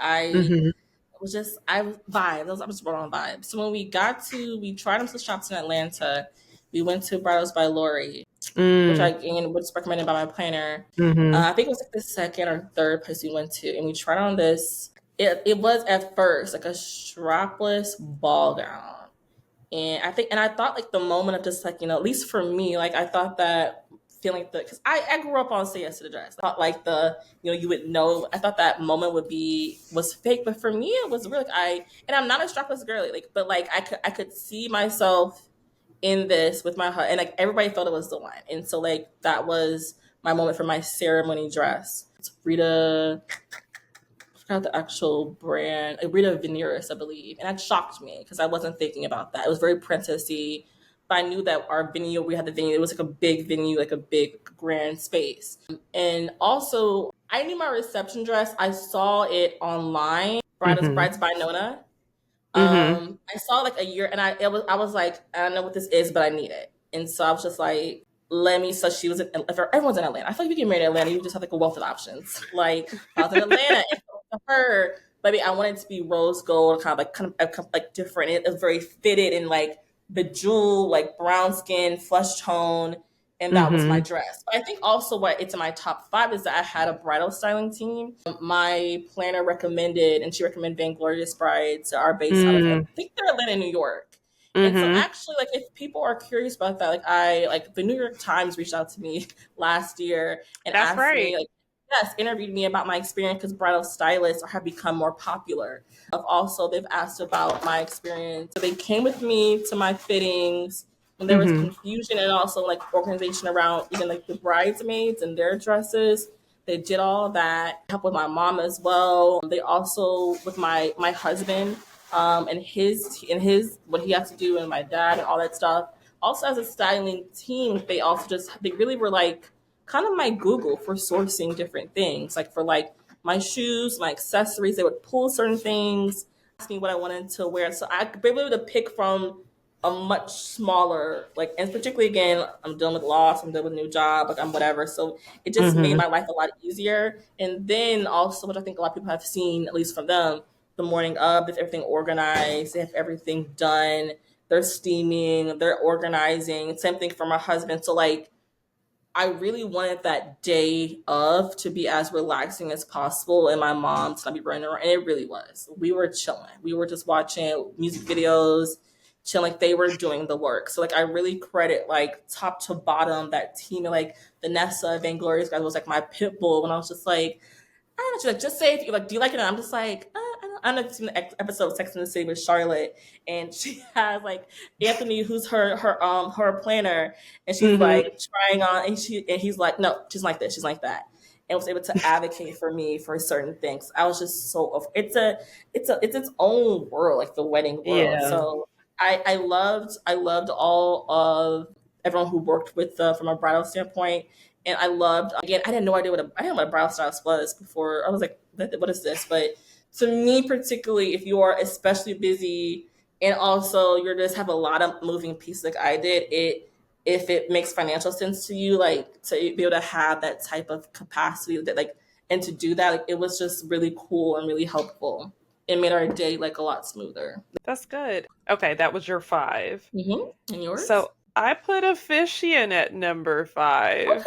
was just I vibe. I was just born on vibe. So when we tried them some shops in Atlanta. We went to Bridals by Lori, which was recommended by my planner. I think it was like the second or third place we went to, and we tried on this. It was at first like a strapless ball gown, and I thought like the moment of just like at least for me, like I thought that feeling because I grew up on Say Yes to the Dress. I thought like you would know. I thought that moment was fake, but for me it was really and I'm not a strapless girly, like, but like I could see myself in this with my husband, and like everybody felt it was the one, and so like that was my moment for my ceremony dress. It's Rita. I forgot the actual brand. Rita Veneris, I believe, and that shocked me because I wasn't thinking about that. It was very princessy, but I knew that our venue, we had the venue. It was like a big venue, like a big grand space, and also I knew my reception dress. I saw it online. Brides by Nona. I saw like a year, and I was like, I don't know what this is, but I need it. And so I was just like, let me, so she was, if everyone's in Atlanta. I feel like if you get married in Atlanta, you just have like a wealth of options. Like I was in Atlanta, and for her, maybe I wanted it to be rose gold, kind of like different. It was very fitted and like bejeweled, like brown skin, flesh tone, and that was my Mm-hmm. dress. But I think also what it's in my top five is that I had a bridal styling team. My planner recommended, and she recommended Vainglorious Brides that are based out of, I Mm-hmm. think they're Atlanta, New York. And so Mm-hmm. actually, like if people are curious about that, like the New York Times reached out to me last year and That's asked me, right. like, yes, interviewed me about my experience because bridal stylists have become more popular. Also, they've asked about my experience. So they came with me to my fittings when there was Mm-hmm. confusion and also like organization around even like the bridesmaids and their dresses. They did all that. Help with my mom as well. They also with my husband and his what he has to do and my dad and all that stuff. Also as a styling team, they really were like kind of my Google for sourcing different things. Like for like my shoes, my accessories, they would pull certain things, ask me what I wanted to wear. So I could be able to pick from a much smaller, like, and particularly again, I'm dealing with loss, I'm dealing with a new job, like I'm whatever. So it just made Mm-hmm. my life a lot easier. And then also, which I think a lot of people have seen, at least from them, the morning of, they have everything organized, they have everything done, they're steaming, they're organizing. Same thing for my husband. So like I really wanted that day of to be as relaxing as possible and my mom to not be running around. And it really was. We were chilling. We were just watching music videos, chilling. Like they were doing the work. So like I really credit like top to bottom that team. And like Vanessa, Vainglorious guys was like my pit bull when I was just like, I don't know, she's like, just say if you like, do you like it? And I'm just like, I don't know if you've seen the episode of Sex and the City with Charlotte, and she has like Anthony, who's her planner, and she's Mm-hmm. like trying on, and he's like, no, she's like this, she's like that, and was able to advocate for me for certain things. I was just so it's its own world, like the wedding world. Yeah. So I loved all of everyone who worked with from a bridal standpoint. And I loved, again, I had no idea I didn't know what a bridal stylist was before. I was like, what is this? But to me, particularly, if you are especially busy and also you're just have a lot of moving pieces like I did, if it makes financial sense to you, like to be able to have that type of capacity that like, and to do that, like it was just really cool and really helpful. It made our day like a lot smoother. That's good. Okay, that was your five. And yours? So I put officiant at number five. Okay.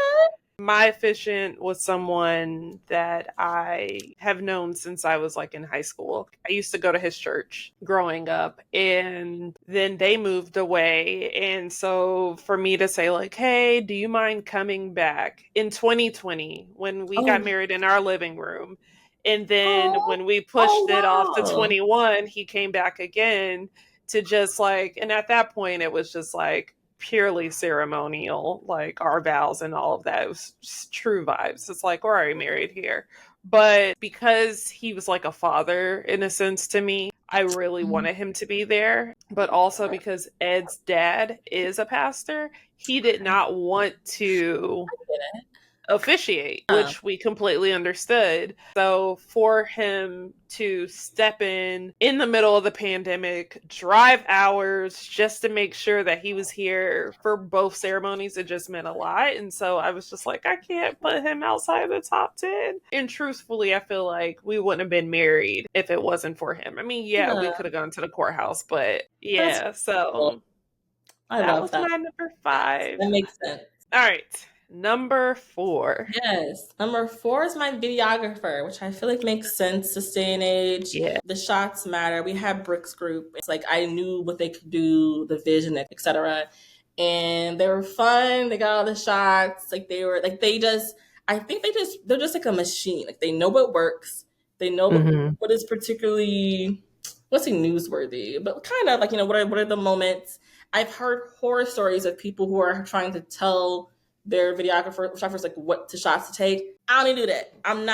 My officiant was someone that I have known since I was like in high school. I used to go to his church growing up, and then they moved away. And so for me to say, like, hey, do you mind coming back in 2020 when we got Oh, married in our living room? And then oh, when we oh, pushed it off to wow. 21, he came back again to just like, and at that point, it was just like, purely ceremonial, like our vows and all of that. It was just true vibes. It's like we're already married here. But because he was like a father in a sense to me, I really Mhm. wanted him to be there. But also because Ed's dad is a pastor, he did Okay. not want to I get it. officiate, Yeah. which we completely understood. So for him to step in the middle of the pandemic, drive hours just to make sure that he was here for both ceremonies, it just meant a lot. And so I was just like, I can't put him outside the top 10. And truthfully, I feel like we wouldn't have been married if it wasn't for him. I mean, yeah, we Yeah, could have gone to the courthouse, but that's yeah, cool. so I that love was that. my number Yes, five. that makes sense. All right, number four. Yes. Number four is my videographer, which I feel like makes sense this day and age. Yeah. The shots matter. We had Bricks Group. It's like I knew what they could do, the vision, etc. And they were fun. They got all the shots. Like they were like I think they're just like a machine. Like they know what works. They know Hmm. what is particularly what's newsworthy, but kind of like, what are the moments. I've heard horror stories of people who are trying to tell their photographers like what to shots to take. I don't even do that. I'm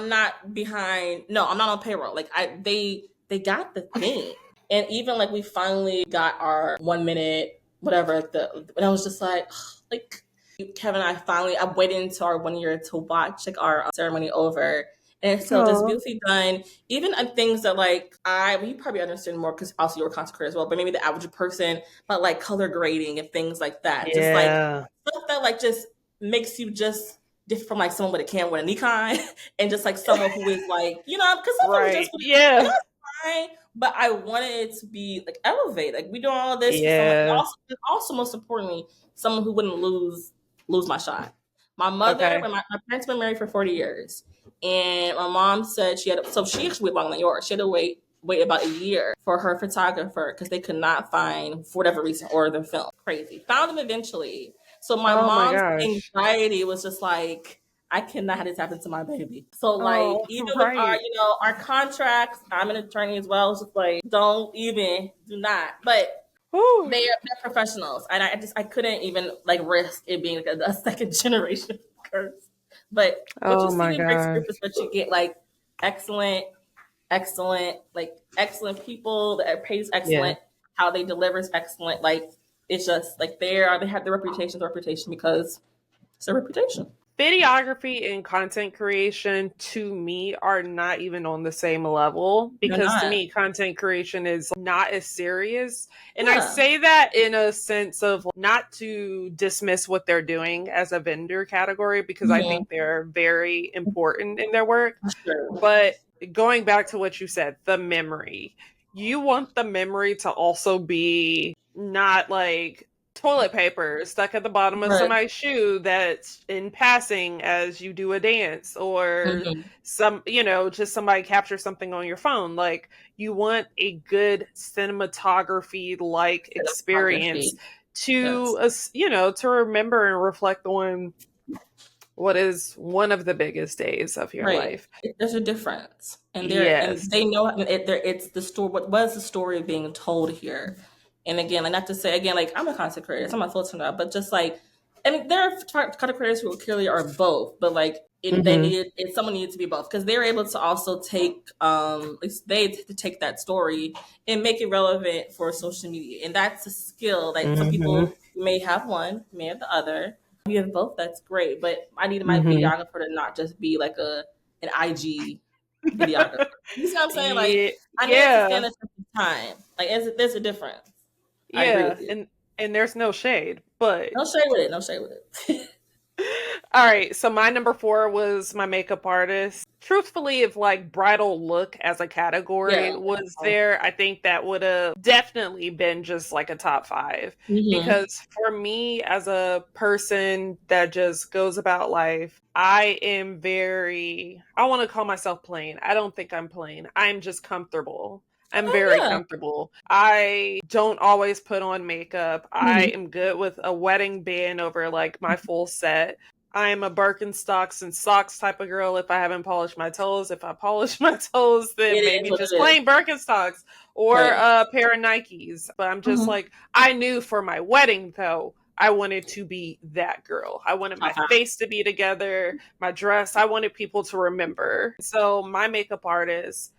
not behind. No, I'm not on payroll. Like they got the thing. And even like we finally got our 1 minute whatever and I was just like Kevin and I finally I'm waiting until our 1 year to watch like our ceremony over. And so just Oh, beautifully done. Even on things that you probably understand more because also you're a content creator as well, but maybe the average person, but like color grading and things like that. Just like yeah. stuff that like just makes you just different from like someone with a Canon with a Nikon and just like someone who is like, because some people just Right. like Yeah. that's fine, but I wanted it to be like elevate. Like we doing all this for someone, and Yeah. also most importantly, someone who wouldn't lose my shot. My mother, Okay. when my parents been married for 40 years, and my mom said she actually waited longer than yours. She had to wait about a year for her photographer because they could not find, for whatever reason, or the film. Crazy. Found him eventually. So my Oh my mom's gosh. anxiety was just like, I cannot have this happen to my baby. So like, Oh, even with our, right. our contracts, I'm an attorney as well. It's just like, do not. But Whew. they're professionals, and I couldn't even like risk it being like a second generation curse. But what you Oh see my in Great gosh. Script is what you get, like excellent, excellent people. The page is Yeah. excellent. How they deliver is excellent. Like it's just like they have the reputation because it's a reputation. Videography and content creation to me are not even on the same level They're because to not. me content creation is not as serious, and I Yeah. say that in a sense of not to dismiss what they're doing as a vendor category because I Mm-hmm. think they're very important in their work, Sure. but going back to what you said, the memory, you want the memory to also be not like toilet paper stuck at the bottom of Right. somebody's shoe that's in passing as you do a dance, or Mm-hmm. just somebody captures something on your phone. Like, you want a good cinematography like Cinematography. experience Yes. to remember and reflect on what is one of the biggest days of your Right. life. There's a difference, and Yes. they know it's the story. What was the story being told here? And again, like not to say again, like I'm a content creator, so I'm not focused on that, but just like, I mean, there are content creators who clearly are both, but like Hmm. someone needed to be both because they're able to also take at least they to take that story and make it relevant for social media, and that's a skill that some Hmm. people may have one, may have the other. You have both, that's great. But I needed my Hmm. videographer to not just be like an IG videographer. You see what I'm saying? Like Yeah. I needed to Yeah. stand the test of time. Like there's a difference. I agree Yeah. with you. And there's no shade, but No shade with it. No shade with it. all right, so my number 4 was my makeup artist. Truthfully, if like bridal look as a Yeah. category was there, I think that would have definitely been just like a top 5. Mm-hmm. Because for me, as a person that just goes about life, I am I want to call myself plain. I don't think I'm plain. I'm just comfortable. I'm Okay. very Yeah. comfortable. I don't always put on makeup. I Mm-hmm. am good with a wedding band over like my full set. I am a Birkenstocks and socks type of girl if I haven't polished my toes. If I polish my toes, then It is maybe what just it is. plain Birkenstocks or Right. a pair of Nikes. But I'm just Mm-hmm. like, I knew for my wedding though, I wanted to be that girl. I wanted my Okay. face to be together, my dress. I wanted people to remember. So my makeup artist,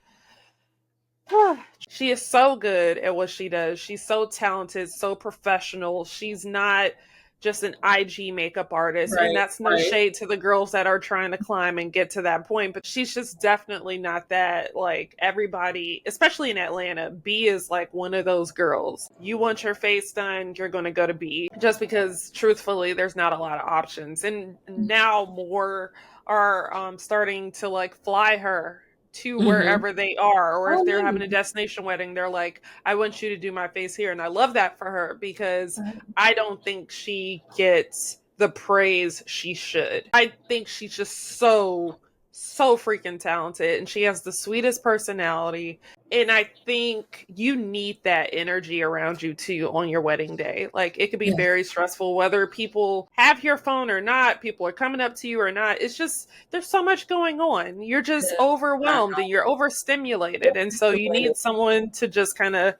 she is so good at what she does. She's so talented, so professional. She's not just an IG makeup artist. And Right. that's no Right. shade to the girls that are trying to climb and get to that point. But she's just definitely not that. Like, everybody, especially in Atlanta, B is like one of those girls. You want your face done, you're going to go to B. Just because, truthfully, there's not a lot of options. And now more are starting to like fly her to Mm-hmm. wherever they are, or Oh, if they're having a nice. destination wedding, they're like, I want you to do my face here. And I love that for her because I don't think she gets the praise she should. I think she's just so freaking talented, and she has the sweetest personality, and I think you need that energy around you too on your wedding day. Like, it could be Yeah. very stressful whether people have your phone or not, people are coming up to you or not. It's just, there's so much going on. You're just Yeah. overwhelmed and you're overstimulated. And so you Background. need someone to just kind of,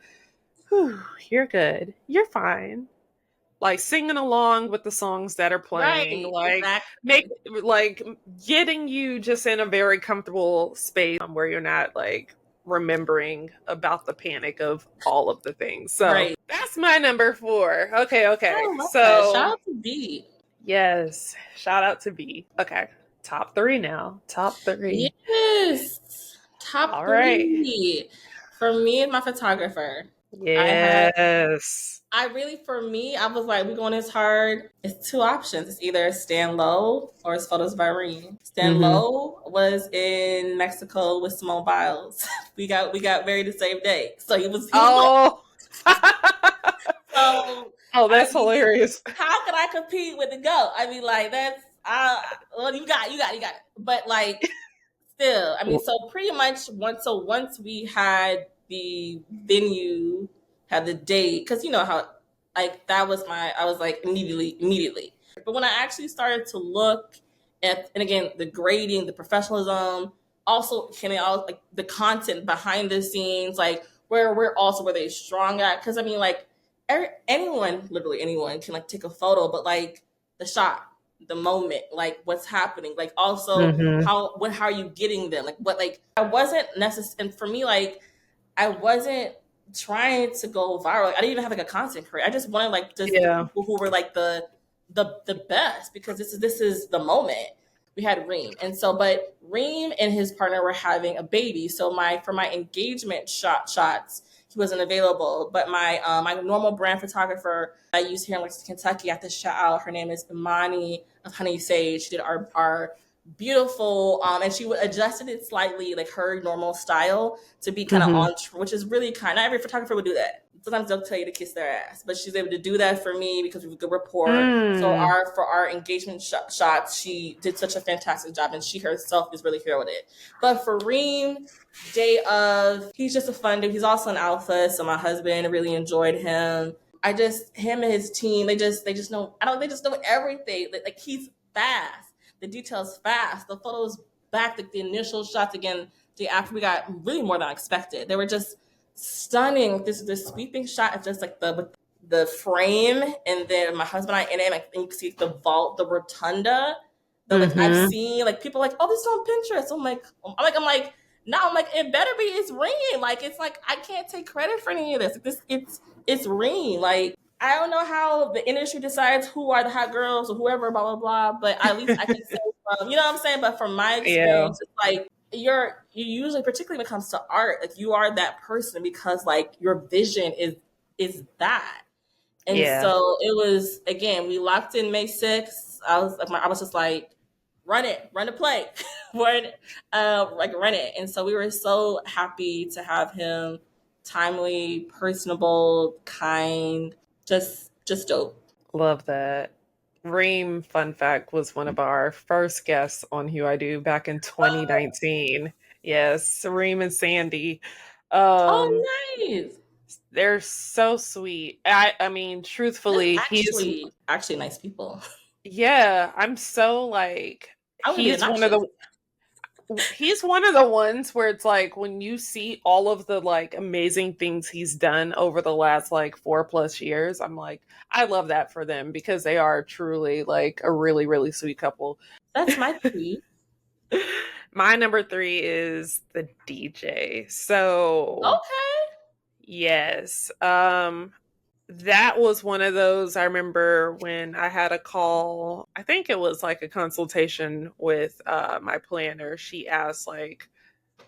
you're good. You're fine. Like, singing along with the songs that are playing, Right. like make Exactly. like getting you just in a very comfortable space where you're not like remembering about the panic of all of the things. So Right. that's my number 4. Okay, I okay. love that. Shout So out to B. yes, shout out to B. Okay. Top three now. Top three. Yes. Top All right. three. For me and my photographer. Yes. For me, I was like, we're going this hard. It's two options. It's either Stan Lowe or it's Photos by Reem. Stan Mm-hmm. Lowe was in Mexico with Simone Biles. We got married the same day. So he was Oh. so Oh, I that's mean, hilarious. how could I compete with the GOAT? I mean, like that's well, you got it. But like still, I mean, so pretty much once we had the venue, had the date, because you know how like that was I was like immediately. But when I actually started to look at, and again, the grading, the professionalism, also can it all like the content behind the scenes, like where they strong at? Because I mean, like anyone, literally anyone, can like take a photo, but like the shot, the moment, like what's happening, like also Mm-hmm. how are you getting them, like what, like I wasn't necessary, and for me, like I wasn't trying to go viral. Like, I didn't even have like a content career. I just wanted like just the Yeah. people who were like the best, because this is the moment. We had Reem, and so but Reem and his partner were having a baby, so my engagement shots he wasn't available. But my normal brand photographer I use here in Lexington, Kentucky, I have to shout out. Her name is Imani of Honey Sage. She did our beautiful and she adjusted it slightly, like her normal style, to be kind of Mm-hmm. on, which is really kind. Not every photographer would do that. Sometimes they'll tell you to kiss their ass, but she's able to do that for me because we have a good rapport. So Mm. for our engagement shots, she did such a fantastic job, and she herself is really here with it. But for Reem, day of, he's just a fun dude. He's also an alpha, so my husband really enjoyed him. Him and his team, they just know. They just know everything. Like he's fast. The details fast. The photos back, the initial shots again. The after, we got really more than I expected. They were just stunning. This sweeping shot of just like the frame, and then my husband and I in it. Like, and you can see the vault, the rotunda. That like I've Mm-hmm. seen like people like, oh, this is on Pinterest. I'm like, no, I'm like, it better be. It's Reem. Like it's like I can't take credit for any of this. It's Reem. Like I don't know how the industry decides who are the hot girls or whoever, blah blah blah. But at least I can say from, you know what I'm saying. But from my Yeah. experience, it's like you usually, particularly when it comes to art, like you are that person because like your vision is that. And Yeah. so it was, again, we locked in May 6th. I was just like, run the play, run it. And so we were so happy to have him, timely, personable, kind, just dope. Love that. Reem, fun fact, was one of our first guests on Hue I Do back in 2019. Yes, Reem and Sandy. Um, Oh, nice. they're so sweet. I mean, That's truthfully, actually nice people. yeah, I'm so like I would be he's one of obnoxious. the he's one of the ones where it's like when you see all of the like amazing things he's done over the last like 4+ years, I'm like, I love that for them because they are truly like a really, really sweet couple. That's my tweet. My number three is the DJ. So Okay. yes. That was one of those. I remember when I had a call, I think it was like a consultation with my planner. She asked like,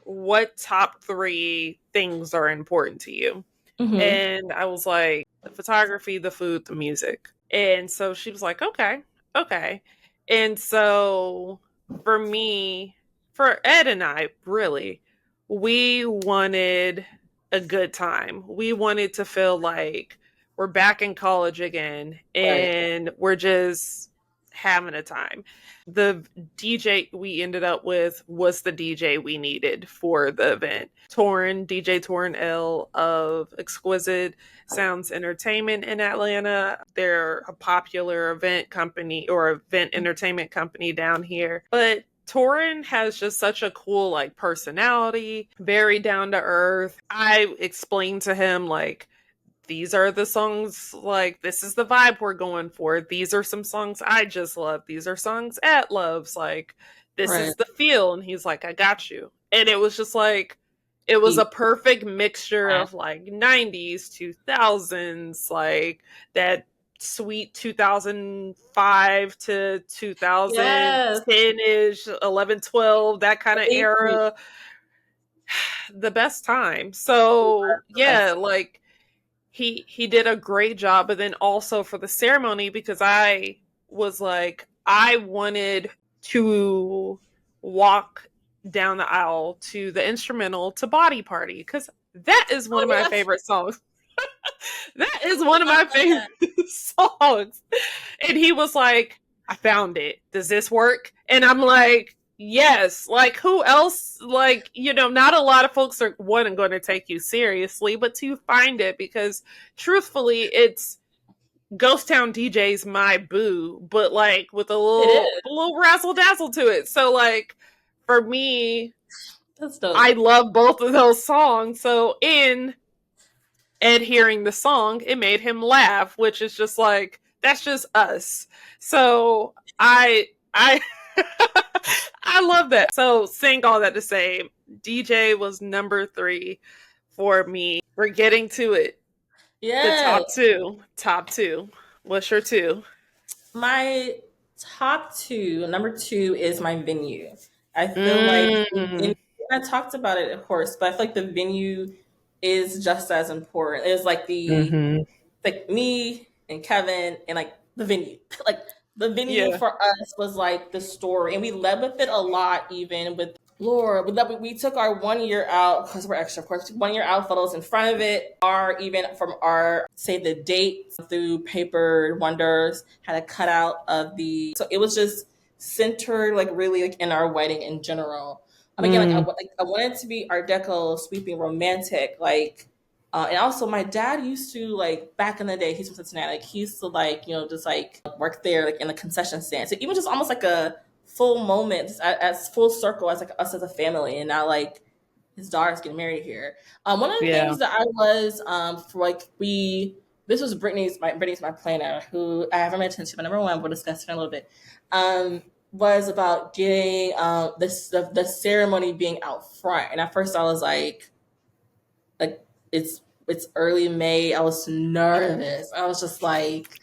what top three things are important to you? Mm-hmm. And I was like, the photography, the food, the music. And so she was like, okay, okay. And so for me, for Ed and I, really, we wanted a good time. We wanted to feel like we're back in college again Right. and we're just having a time. The DJ we ended up with was the DJ we needed for the event. DJ Torrin L of Exquisite Sounds Entertainment in Atlanta. They're a popular event company or event entertainment company down here. But Torin has just such a cool like personality, very down to earth. I explained to him like these are the songs, like this is the vibe we're going for. These are some songs I just love. These are songs At loves. Like this Right. is the feel. And he's like, I got you. And it was just like it was a perfect mixture Right. of like 90s, 2000s, like that sweet 2005 to 2010-ish, 11, 12, that kind of era. The best time. So yeah, like he did a great job, but then also for the ceremony, because I was like, I wanted to walk down the aisle to the instrumental to Body Party, because that is one of my favorite songs. That is one of my favorite songs. And he was like, I found it. Does this work? And I'm like, yes. Like, who else? Like, you know, not a lot of folks are going to take you seriously, but to find it, because truthfully, it's Ghost Town DJ's my boo, but like with a little razzle dazzle to it. So like for me, that's dope. I love both of those songs. So in and hearing the song, it made him laugh, which is just like, that's just us. So I I love that. So saying all that to say, DJ was number 3 for me. We're getting to it. Yeah. The top two. What's your 2? My top 2, number 2 is my venue. I feel like I talked about it, of course, but I feel like the venue is just as important. It's like like me and Kevin and like the venue. Like the venue for us was like the story, and we led with it a lot, even with Lord. We took our 1 year out, because we're extra, of course, 1 year out photos in front of it. Even from our, say, the date through Paper Wonders, had a cutout of so it was just centered, like really like in our wedding in general. Again, I wanted to be Art Deco, sweeping, romantic, like. And also, my dad used to, like, back in the day, he's from Cincinnati, like, he used to, like, you know, just, like, work there, like, in the concession stand. So even just almost like a full moment, as full circle as, like, us as a family. And now, like, his daughter's getting married here. One of the things that I was, for, like, this was Brittany's my planner, who I haven't mentioned to, but number 1, we'll discuss it in a little bit, was about getting the ceremony being out front. And at first I was like, it's early May. I was nervous. I was just like,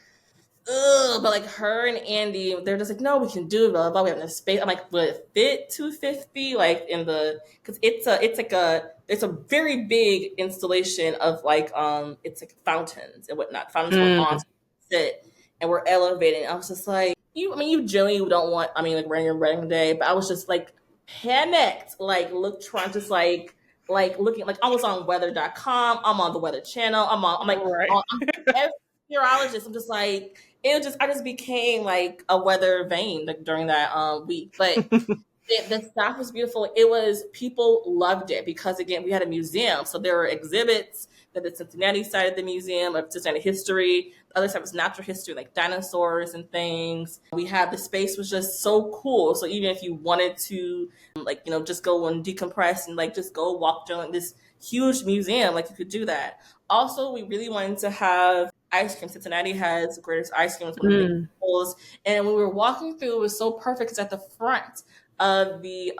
ugh. But like her and Andy, they're just like, no, we can do it. Blah, blah, blah. We have enough space. I'm like, would it fit 250? Like because it's a very big installation of like it's like fountains and whatnot. Fountains were on sit and we're elevating. I was just like, you generally don't want. Like we're on your wedding day, but I was just like panicked, like trying just like looking like almost on weather.com. I'm on the Weather Channel. I'm every meteorologist. I'm just like, I just became like a weather vane like, during that week. But the staff was beautiful. People loved it because again, we had a museum. So there were exhibits that the Cincinnati side of the museum of Cincinnati history. The other side was natural history, like dinosaurs and things. The space was just so cool. So even if you wanted to just go and decompress and like just go walk during this huge museum, like you could do that. Also, we really wanted to have ice cream. Cincinnati has the greatest ice cream. It's one of the big pools. And when we were walking through, it was so perfect because at the front of the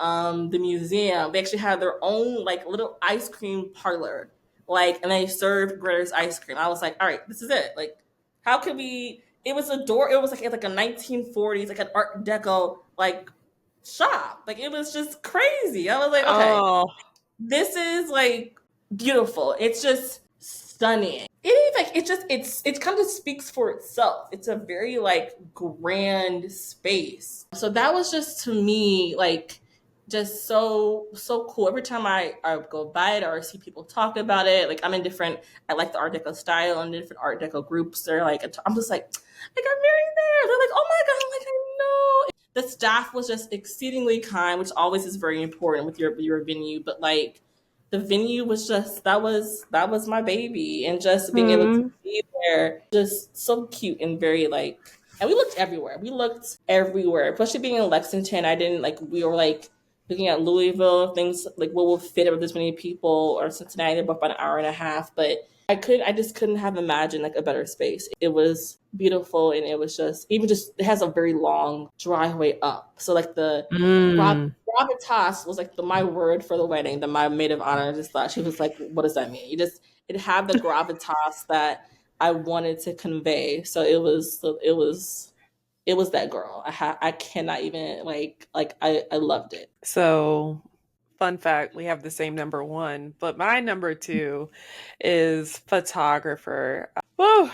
museum, they actually had their own like little ice cream parlor. And they served Gritter's ice cream. I was like, all right, this is it. Like, how could we? It was a 1940s, like an Art Deco, like shop. Like, it was just crazy. I was like, okay, this is like beautiful. It's just stunning. It kind of speaks for itself. It's a very like grand space. So that was just to me like just so cool. Every time I go by it or see people talk about it, like I like the Art Deco style and different Art Deco groups. They're like, I'm just like I got married there. They're like, oh my God. I'm like, I know. The staff was just exceedingly kind, which always is very important with your venue. But like the venue was just, that was my baby. And just being able to be there, just so cute and very like, and we looked everywhere. Especially being in Lexington, we were like, looking at Louisville, things like what will fit with this many people, or Cincinnati, they're both about an hour and a half. But I just couldn't have imagined like a better space. It was beautiful, and it was it has a very long driveway up. So like the gravitas was like my word for the wedding. That my maid of honor just thought, she was like, "What does that mean?" It had the gravitas that I wanted to convey. So it was that girl. I cannot even I loved it. So, fun fact, we have the same number one, but my number two is photographer. Whew,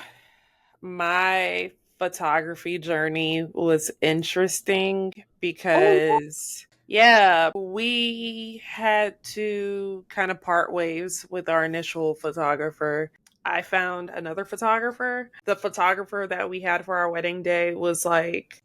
my photography journey was interesting Oh, because, yeah, we had to kind of part ways with our initial photographer. I found another photographer. The photographer that we had for our wedding day was like,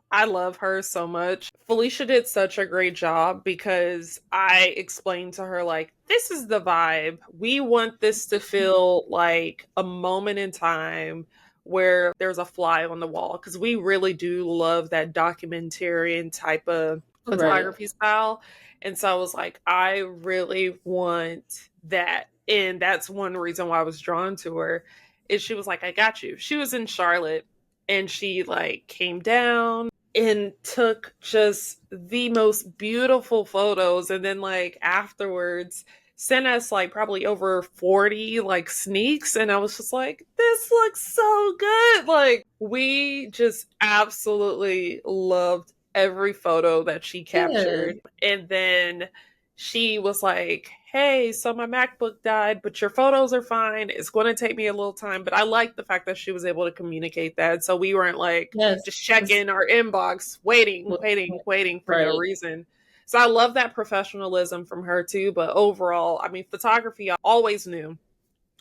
I love her so much. Felicia did such a great job because I explained to her, like, this is the vibe. We want this to feel like a moment in time where there's a fly on the wall, because we really do love that documentarian type of right. photography style. And so I was like, I really want that. And that's one reason why I was drawn to her. Is she was like, I got you. She was in Charlotte and she like came down and took just the most beautiful photos, and then like afterwards sent us like probably over 40 like sneaks, and I was just like, this looks so good. Like, we just absolutely loved every photo that she captured. Good. And then she was like, hey, so my MacBook died, but your photos are fine. It's going to take me a little time. But I like the fact that she was able to communicate that. So we weren't like Yes. just checking our inbox, waiting for no Right. reason. So I love that professionalism from her too. But overall, I mean, photography, I always knew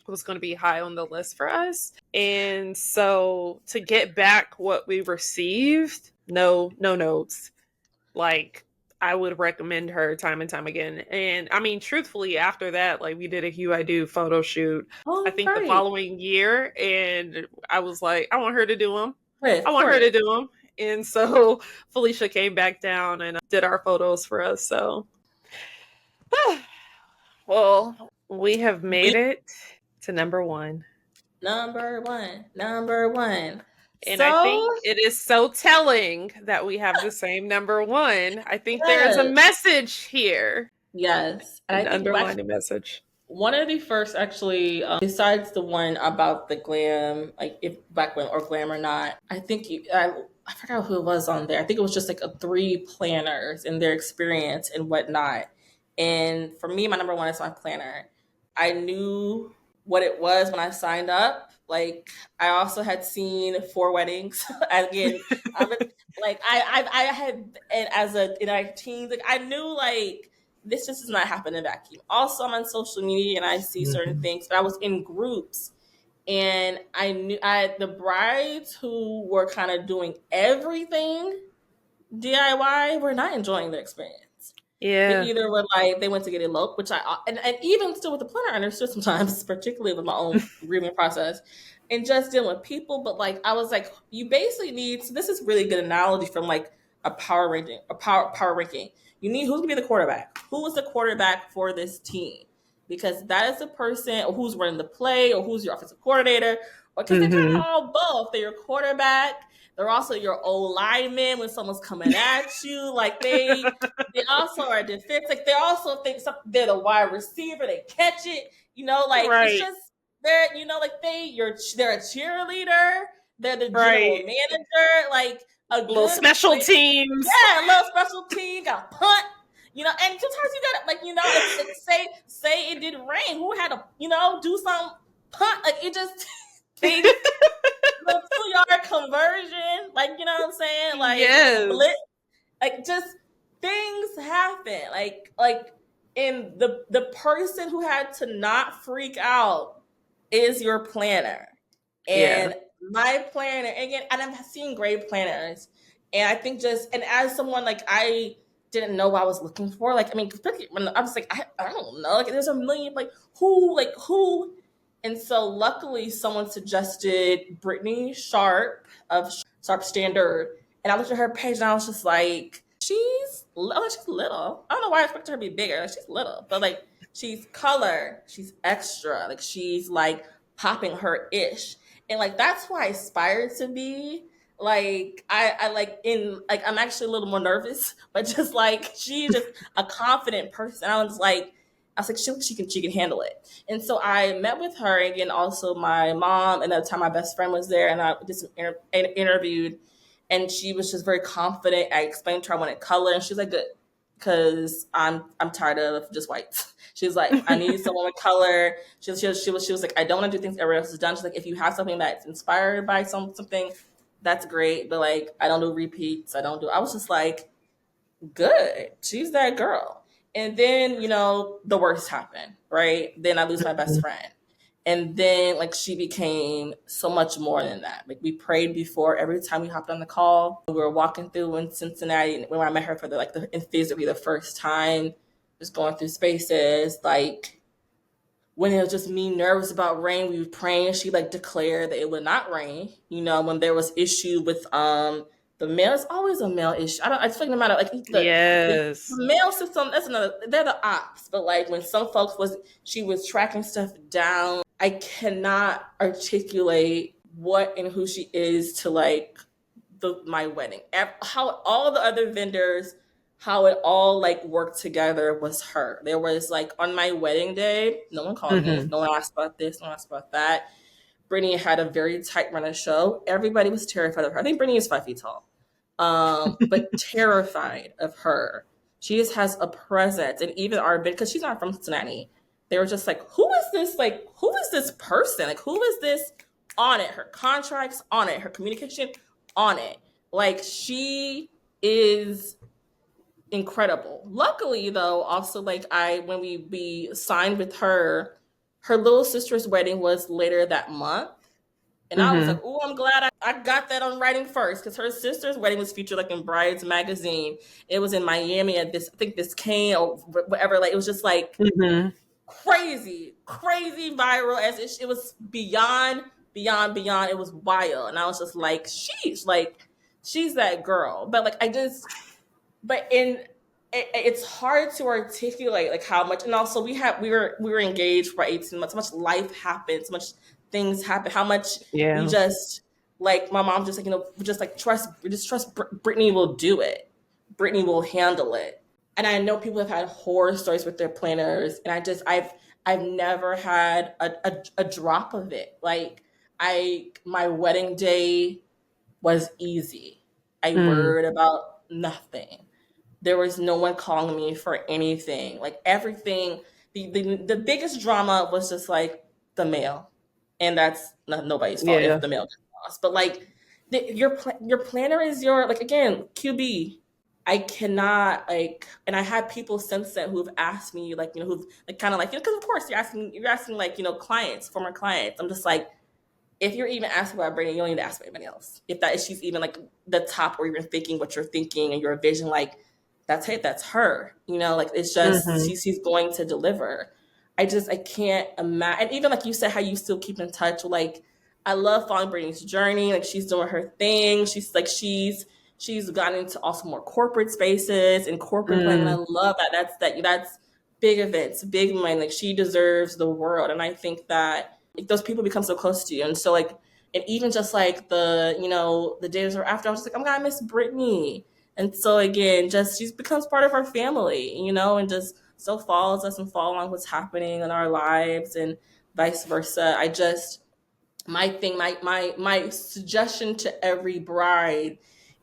was going to be high on the list for us. And so to get back what we received, no notes. Like, I would recommend her time and time again. And I mean, truthfully, after that, like, we did a Hue I Do photo shoot, I Oh, think the right. following year. And I was like, I want her to do them. Right, I of want her course. to do them. And so Felicia came back down and did our photos for us. So, well, we have We made it to number one. number one. Number one. And I So think it is so telling that we have the same number one. I think there is a yes. message here, Yes. And I an think underlying message. one of the first actually, besides the one about the glam, like if black women or glam or not, I think I forgot who it was on there. I think it was just like a three planners and their experience and whatnot. And for me, my number one is my planner. I knew what it was when I signed up. Like I also had seen four weddings. Again, I'm like I had, and as a in my teens, like I knew like this just does not happen in a vacuum. Also, I'm on social media and I see certain things, but I was in groups and I knew the brides who were kind of doing everything DIY were not enjoying their experience. They Yeah. either were like they went to get eloped, which and even still with the planner, I understood sometimes, particularly with my own grieving process, and just dealing with people. But like I was like, you basically need. So this is really good analogy from like a power ranking. You need who's gonna be the quarterback. Who is the quarterback for this team? Because that is the person who's running the play, or who's your offensive coordinator, or because they're kind of Mm-hmm. all both. They're your quarterback. They're also your old lineman when someone's coming at you. Like they also are defense. Like they also think they're the wide receiver. They catch it. You know, like it's Right. just they're like they're a cheerleader. They're the general Right. manager. Like a Little good special like teams. yeah, a little special team got a punt. You know, and sometimes you gotta like if say it did rain, who had to do some punt like it just they the 2 yard conversion, like what I'm saying, like blitz, Yes. like just things happen, and the person who had to not freak out is your planner, Yeah. and my planner again, and I've seen great planners, and I think and as someone like I didn't know what I was looking for, like I mean, when I was like I don't know, like there's a million who. And so luckily someone suggested Brittany Sharp of Sharp Standard. And I looked at her page and I was just like, she's little. I don't know why I expected her to be bigger. Like she's little. But like she's color, she's extra. Like she's like popping her ish. And like that's who I aspire to be. Like I like in like I'm actually a little more nervous, but just like she's just a confident person. I was like, I was like, she can handle it. And so I met with her, again, also my mom, and at the time my best friend was there, and I did some interviewed, and she was just very confident. I explained to her I wanted color, and she was like, good, because I'm tired of just whites. She was like, I need someone with color. She was like, I don't want to do things everyone else has done. She's like, if you have something that's inspired by something, that's great. But like, I don't do repeats. I was just like, good. She's that girl. And then, the worst happened, right? Then I lose my best friend. And then like she became so much more than that. Like we prayed before every time we hopped on the call. We were walking through in Cincinnati when I met her for in physically the first time, just going through spaces. Like when it was just me nervous about rain, we were praying. She like declared that it would not rain. When there was issue with the mail, it's always a mail issue. I just like no matter like the Yes. mail system, that's another, they're the ops. But like when some folks she was tracking stuff down. I cannot articulate what and who she is to like my wedding. How all the other vendors, how it all like worked together was her. There was like on my wedding day, no one called me, no one asked about this, no one asked about that. Brittany had a very tight run of show. Everybody was terrified of her. I think Brittany is 5 feet tall, but terrified of her. She just has a presence, and even our bid, because she's not from Cincinnati, they were just like, who is this? Like, who is this person? Like, who is this on it? Her contracts on it, her communication on it. Like, she is incredible. Luckily, though, also like when we signed with her little sister's wedding was later that month. And I was like, oh, I'm glad I got that on writing first, because her sister's wedding was featured like in Brides magazine. It was in Miami at this Cane or whatever. Like it was just like crazy viral, as it was beyond. It was wild, and I was just like, she's that girl. But like it's hard to articulate like how much. And also we were engaged for 18 months. So much life happened, so much things happen, how much we just like my mom just like just like trust Brittany will do it. Brittany will handle it. And I know people have had horror stories with their planners, and I've never had a drop of it. Like my wedding day was easy. I worried about nothing. There was no one calling me for anything. Like everything, the biggest drama was just like the mail, and that's not nobody's fault if the mail gets lost. But like your planner is your, like, again, QB. I cannot like, and I had people since then who've asked me like who've like kind of like because of course you're asking like clients, former clients. I'm just like, if you're even asking about Brittany, you don't need to ask anybody else. If that she's even like the top, or even thinking what you're thinking and your vision, like that's her. Like it's just she's going to deliver. I can't imagine. And even like you said, how you still keep in touch. Like I love following Brittany's journey. Like she's doing her thing. She's gotten into also more corporate spaces and corporate planning. I love that. That's big events, big money. Like she deserves the world. And I think that those people become so close to you. And so like, and even just like the days after, I was just like, I'm gonna miss Brittany. And so again, just she becomes part of our family, and just so follows us and follow along what's happening in our lives and vice versa. My suggestion to every bride,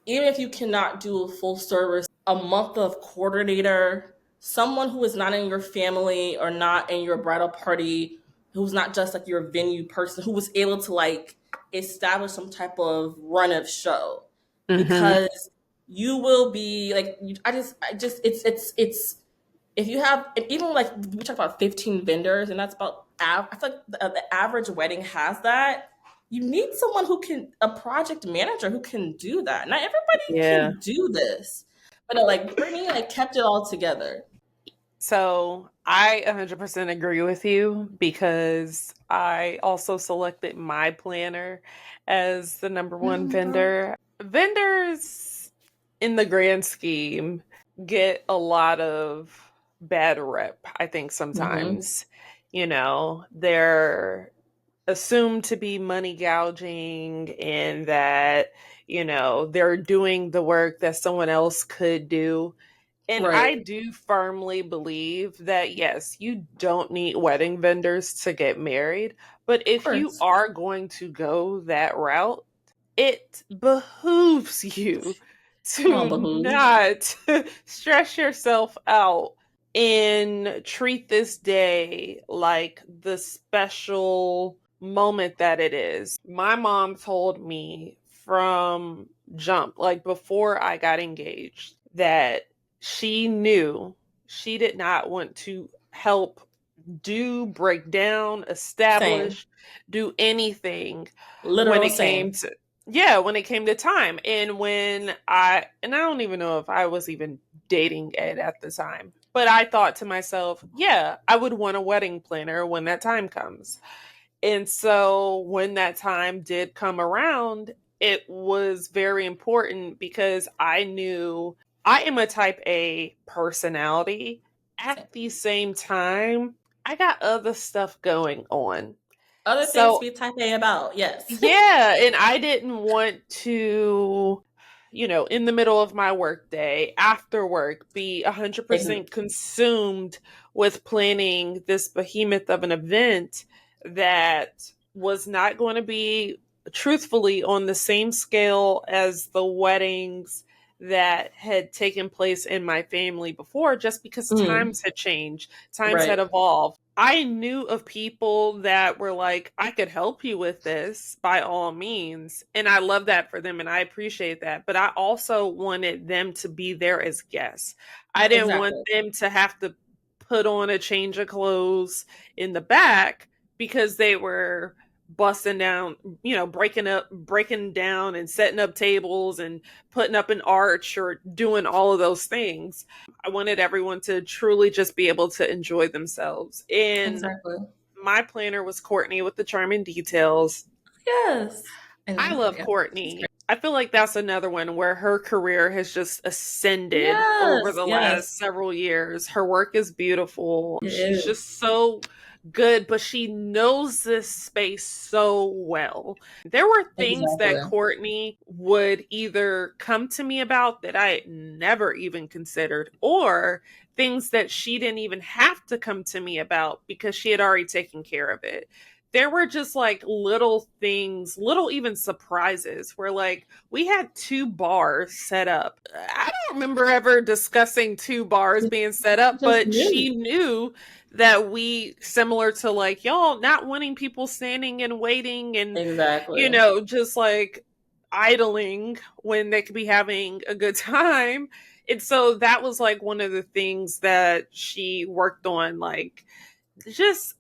even if you cannot do a full service, a month of coordinator, someone who is not in your family or not in your bridal party, who's not just like your venue person, who was able to like establish some type of run of show, because you will be like, it's if you have, even like we talk about 15 vendors, and that's about, I feel like the average wedding has that. You need someone a project manager who can do that. Not everybody can do this, but no, like Brittany like kept it all together. So I 100% agree with you, because I also selected my planner as the number one vendor. Vendors in the grand scheme get a lot of bad rep, I think sometimes. They're assumed to be money gouging, and that, they're doing the work that someone else could do. And I Right. do firmly believe that, yes, you don't need wedding vendors to get married. But Of if you course. are going to go that route, it behooves you Come on, to Bahoo. not stress yourself out and treat this day like the special moment that it is. My mom told me from jump, like before I got engaged, that she knew she did not want to help break down, Same. establish, do anything when Literal it came same. to when it came to time. And I don't even know if I was even dating Ed at the time, but I thought to myself, yeah, I would want a wedding planner when that time comes. And so when that time did come around, it was very important because I knew I am a type A personality. At Same. the same time, I got other stuff going on. Other things to So, be type A about. Yes. yeah, and I didn't want to, in the middle of my workday, after work, be Ex- 100% consumed with planning this behemoth of an event that was not going to be, truthfully, on the same scale as the weddings that had taken place in my family before, just because mm, times had changed, times had right. evolved. I knew of people that were like, I could help you with this by all means. And I love that for them and I appreciate that. But I also wanted them to be there as guests. I didn't want Exactly. them to have to put on a change of clothes in the back because they were busting down, breaking down and setting up tables and putting up an arch or doing all of those things. I wanted everyone to truly just be able to enjoy themselves. And Exactly. my planner was Courtney with the Charming Details. Yes. I I know. love Yeah. She's Courtney. great. I feel like that's another one where her career has just ascended over Yes. the Yes. last several years. Her work is beautiful. It She's is. just so good, but she knows this space so well. There were things that Exactly. Courtney would either come to me about that I had never even considered, or things that she didn't even have to come to me about because she had already taken care of it. There were just like little things, little even surprises where like we had two bars set up. I don't remember ever discussing two bars being set up, Just but new. she knew that we, similar to like y'all, not wanting people standing and waiting and, Exactly. just like idling when they could be having a good time. And so that was like one of the things that she worked on, like just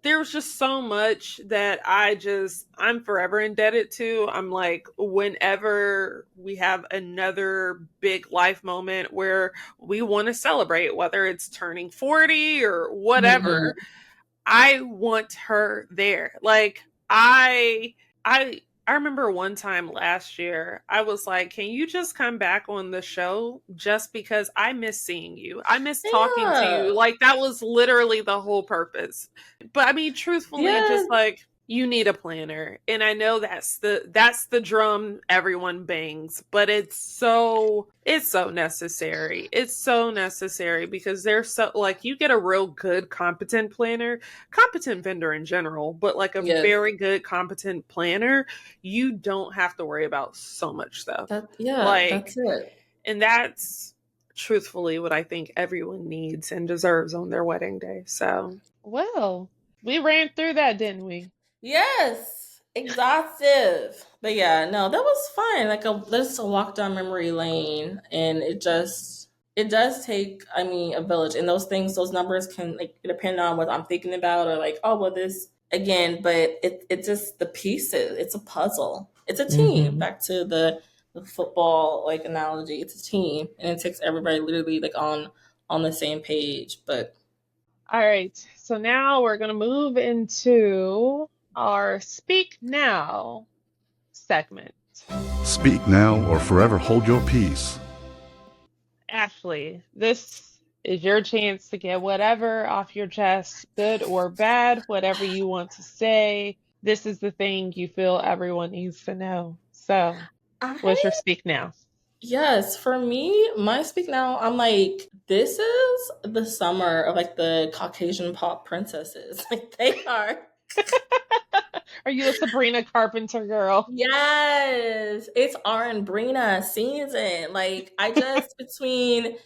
there was just so much that I'm forever indebted to. I'm like, whenever we have another big life moment where we want to celebrate, whether it's turning 40 or Mhm. whatever, I want her there. Like I I I remember one time last year, I was like, "Can you just come back on the show just because I miss seeing you. I miss talking to Yeah. you." Like that was literally the whole purpose. But I mean, truthfully, just Yes. like you need a planner. And I know that's the drum everyone bangs, but it's so necessary. It's so necessary because there's so like you get a real good competent planner, competent vendor in general, but like a Yes. very good competent planner, you don't have to worry about so much stuff. Yeah, Like, that's it. and that's truthfully what I think everyone needs and deserves on their wedding day. So, Well, we ran through that, didn't we? Yes, exhaustive. But yeah, no, that was fun. Like just a walk down memory lane, and it does take, I mean, a village, and those things, those numbers can like depend on what I'm thinking about, or like, oh well, this again. But it just the pieces. It's a puzzle. It's a team. hmm Back to the football like analogy. It's a team, and it takes everybody literally like on the same page. But All right, so now we're going to move into our Speak Now segment. Speak now or forever hold your peace. Ashleigh, this is your chance to get whatever off your chest, good or bad, whatever you want to say. This is the thing you feel everyone needs to know. So, what's your I Speak Now? Yes, for me, my speak now, I'm like, this is the summer of like the Caucasian pop princesses. Like they are. Are you a Sabrina Carpenter girl? Yes, it's Brina season. Like I just between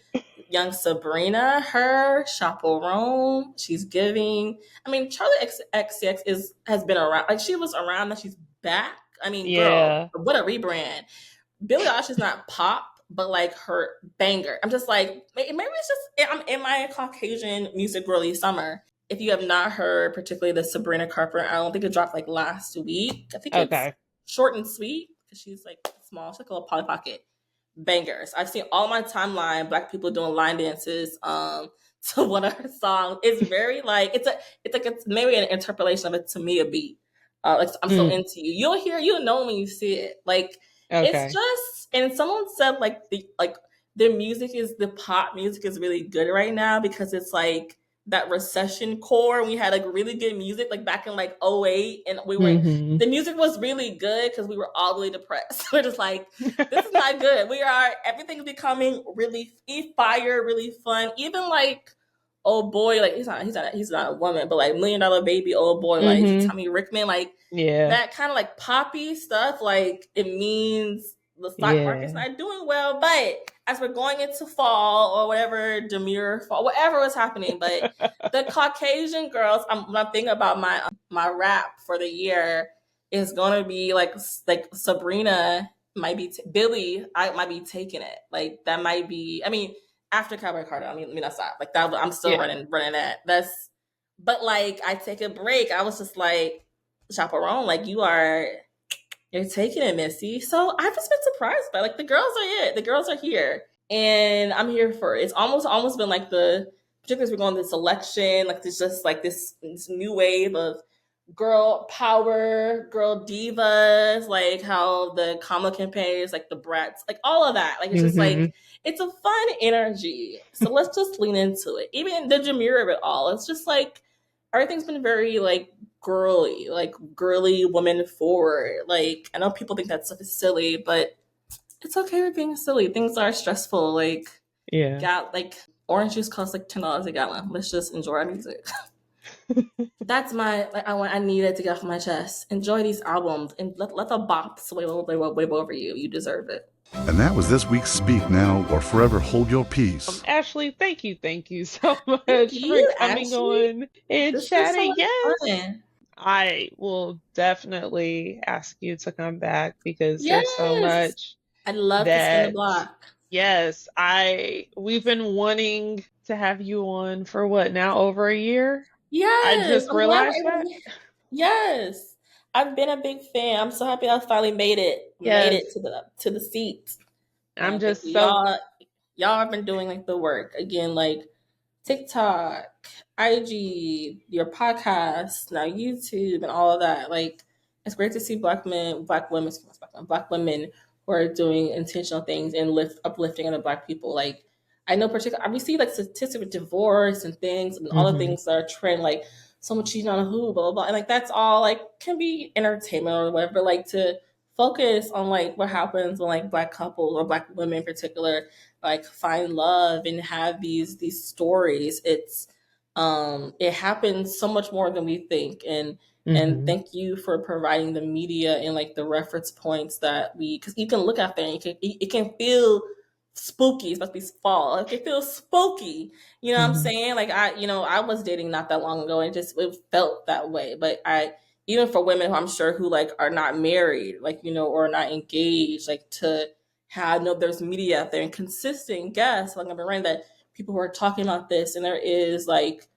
young Sabrina, her chaperone, she's giving. I mean, Charlie XCX is has been around. Like she was around, and she's back. I mean, girl, Yeah. what a rebrand. Billie Eilish is not pop, but like her banger. I'm just like, maybe it's just I'm in my Caucasian music girly summer. If you have not heard, particularly the Sabrina Carpenter, I don't think it dropped like last week. I think it's Okay. short and sweet because she's like small. She's like a little Polly Pocket. Bangers. I've seen all my timeline black people doing line dances to one of her songs. It's very like it's maybe an interpolation of a Tamiya beat. Like I'm so Mm, into you. You'll know when you see it. Like it's okay. just, and someone said like the pop music is really good right now because it's like that recession core. We had like really good music like back in like '08, and Hmm. the music was really good because we were all really depressed. We're just like, this is not good. Everything's becoming really fire, really fun. Even like old boy, like he's not a woman, but like $1 Million Baby, old boy, like Hmm. Tommy Rickman, like Yeah. that kind of like poppy stuff, like it means the stock market's Yeah. not doing well. But as we're going into fall or whatever, demure fall, whatever was happening, but the Caucasian girls, when I'm thinking about my rap for the year, is gonna be like Sabrina might be Billy. I might be taking it. Like that might be. I mean, after Cowboy Carter. I mean, that's not like that. I'm still Yeah. running that. That's. But like, I take a break. I was just like, chaperone, like you're taking it, Missy. So I've just been surprised by like the girls are it. The girls are here, and I'm here for it. It's almost been like particularly as we're going this election, like there's just like this new wave of girl power, girl divas, like how the Kamala campaign is like the brats, like all of that. Like it's just Hmm. like it's a fun energy. So let's just lean into it. Even the demure of it all. It's just like everything's been very like girly woman forward. Like I know people think that stuff is silly, but it's okay with being silly. Things are stressful. Like Yeah. got like orange juice costs like $10 a gallon. Let's just enjoy our music. That's my like I needed to get off my chest. Enjoy these albums and let the bops wave over you. You deserve it. And that was this week's Speak Now or Forever Hold Your Peace. Ashleigh, thank you so Thank much for you, coming Ashley. on and This was so chatting. much Yes. fun. I will definitely ask you to come back because there's so Yes. much I'd love to spin the that, block. yes, we've been wanting to have you on for what now, over a year? I Yes. just I'm glad realized we're able that. to. Yes. I've been a big fan. I'm so happy I finally made Yes. it to the seat. I'm Thank just you. so Y'all have been doing like the work. Again, like TikTok, IG, your podcast, now YouTube, and all of that. Like, it's great to see black women who are doing intentional things and uplifting other black people. Like, I know particularly, we see like statistics with divorce and things, and all the mhm, things that are trend, like someone cheating on who, blah, blah, blah. And like, that's all like can be entertainment or whatever, but like to focus on like what happens when like black couples or black women in particular like find love and have these stories. It happens so much more than we think. And mhm, thank you for providing the media and like the reference points that because you can look out there and it can feel spooky. It's supposed to be fall. Like it feels spooky. You know what I'm mhm, saying? Like I was dating not that long ago and it felt that way. But I even for women who I'm sure who like are not married, like, or not engaged, like to have there's media out there and consistent guests, like I've been writing that people who are talking about this, and there is like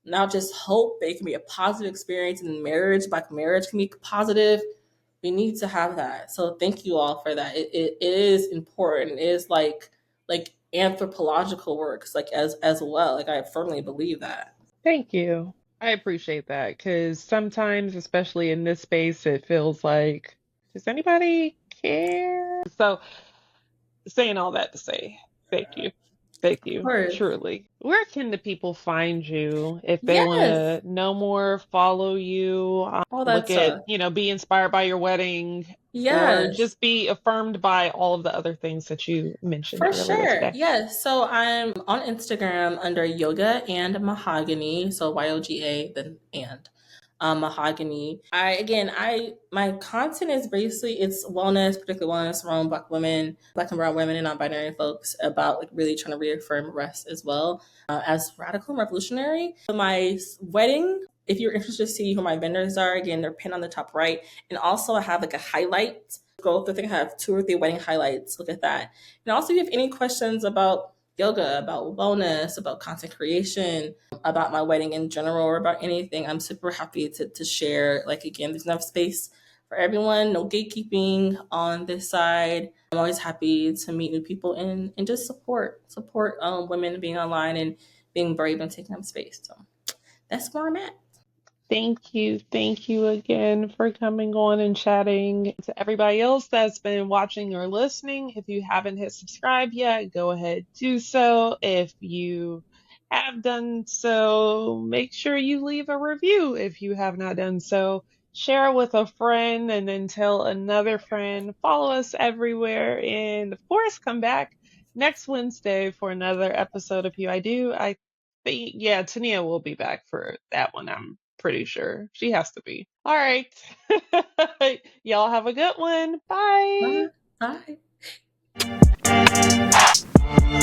not just hope, but it can be a positive experience in marriage. Black marriage can be positive. We need to have that. So thank you all for that. It is important. It is like anthropological works, like as well. Like I firmly believe that. thank you. I appreciate that because sometimes, especially in this space, it feels like, does anybody care? So, saying all that to say, thank you. Thank Of you, course. truly. Where can the people find you if they want Yes. to know more, follow you, All that look at, stuff. be inspired by your wedding, or Yes. just be affirmed by all of the other things that you mentioned For earlier sure. today? Yes. So I'm on Instagram under Yoga and Mahogany. So YOGA, then and. Mahogany. My content is basically it's wellness, particularly wellness around Black women, Black and brown women, and non-binary folks about like really trying to reaffirm rest as well as radical and revolutionary. My wedding. If you're interested to see who my vendors are, again, they're pinned on the top right, and also I have like a highlight. Go through. I think I have 2 or 3 wedding highlights. Look at that. And also, if you have any questions about yoga, about wellness, about content creation, about my wedding in general, or about anything, I'm super happy to share. Like, again, there's enough space for everyone, no gatekeeping on this side. I'm always happy to meet new people and just support women being online and being brave and taking up space. So that's where I'm at. Thank you. Thank you again for coming on and chatting. To everybody else that's been watching or listening, if you haven't hit subscribe yet, go ahead, do so. If you have done so, make sure you leave a review if you have not done so. Share with a friend and then tell another friend. Follow us everywhere. And of course, come back next Wednesday for another episode of Hue I Do. I think, yeah, Toniah will be back for that one. I'm pretty sure she has to be. All right. Y'all have a good one. Bye. Bye. Bye.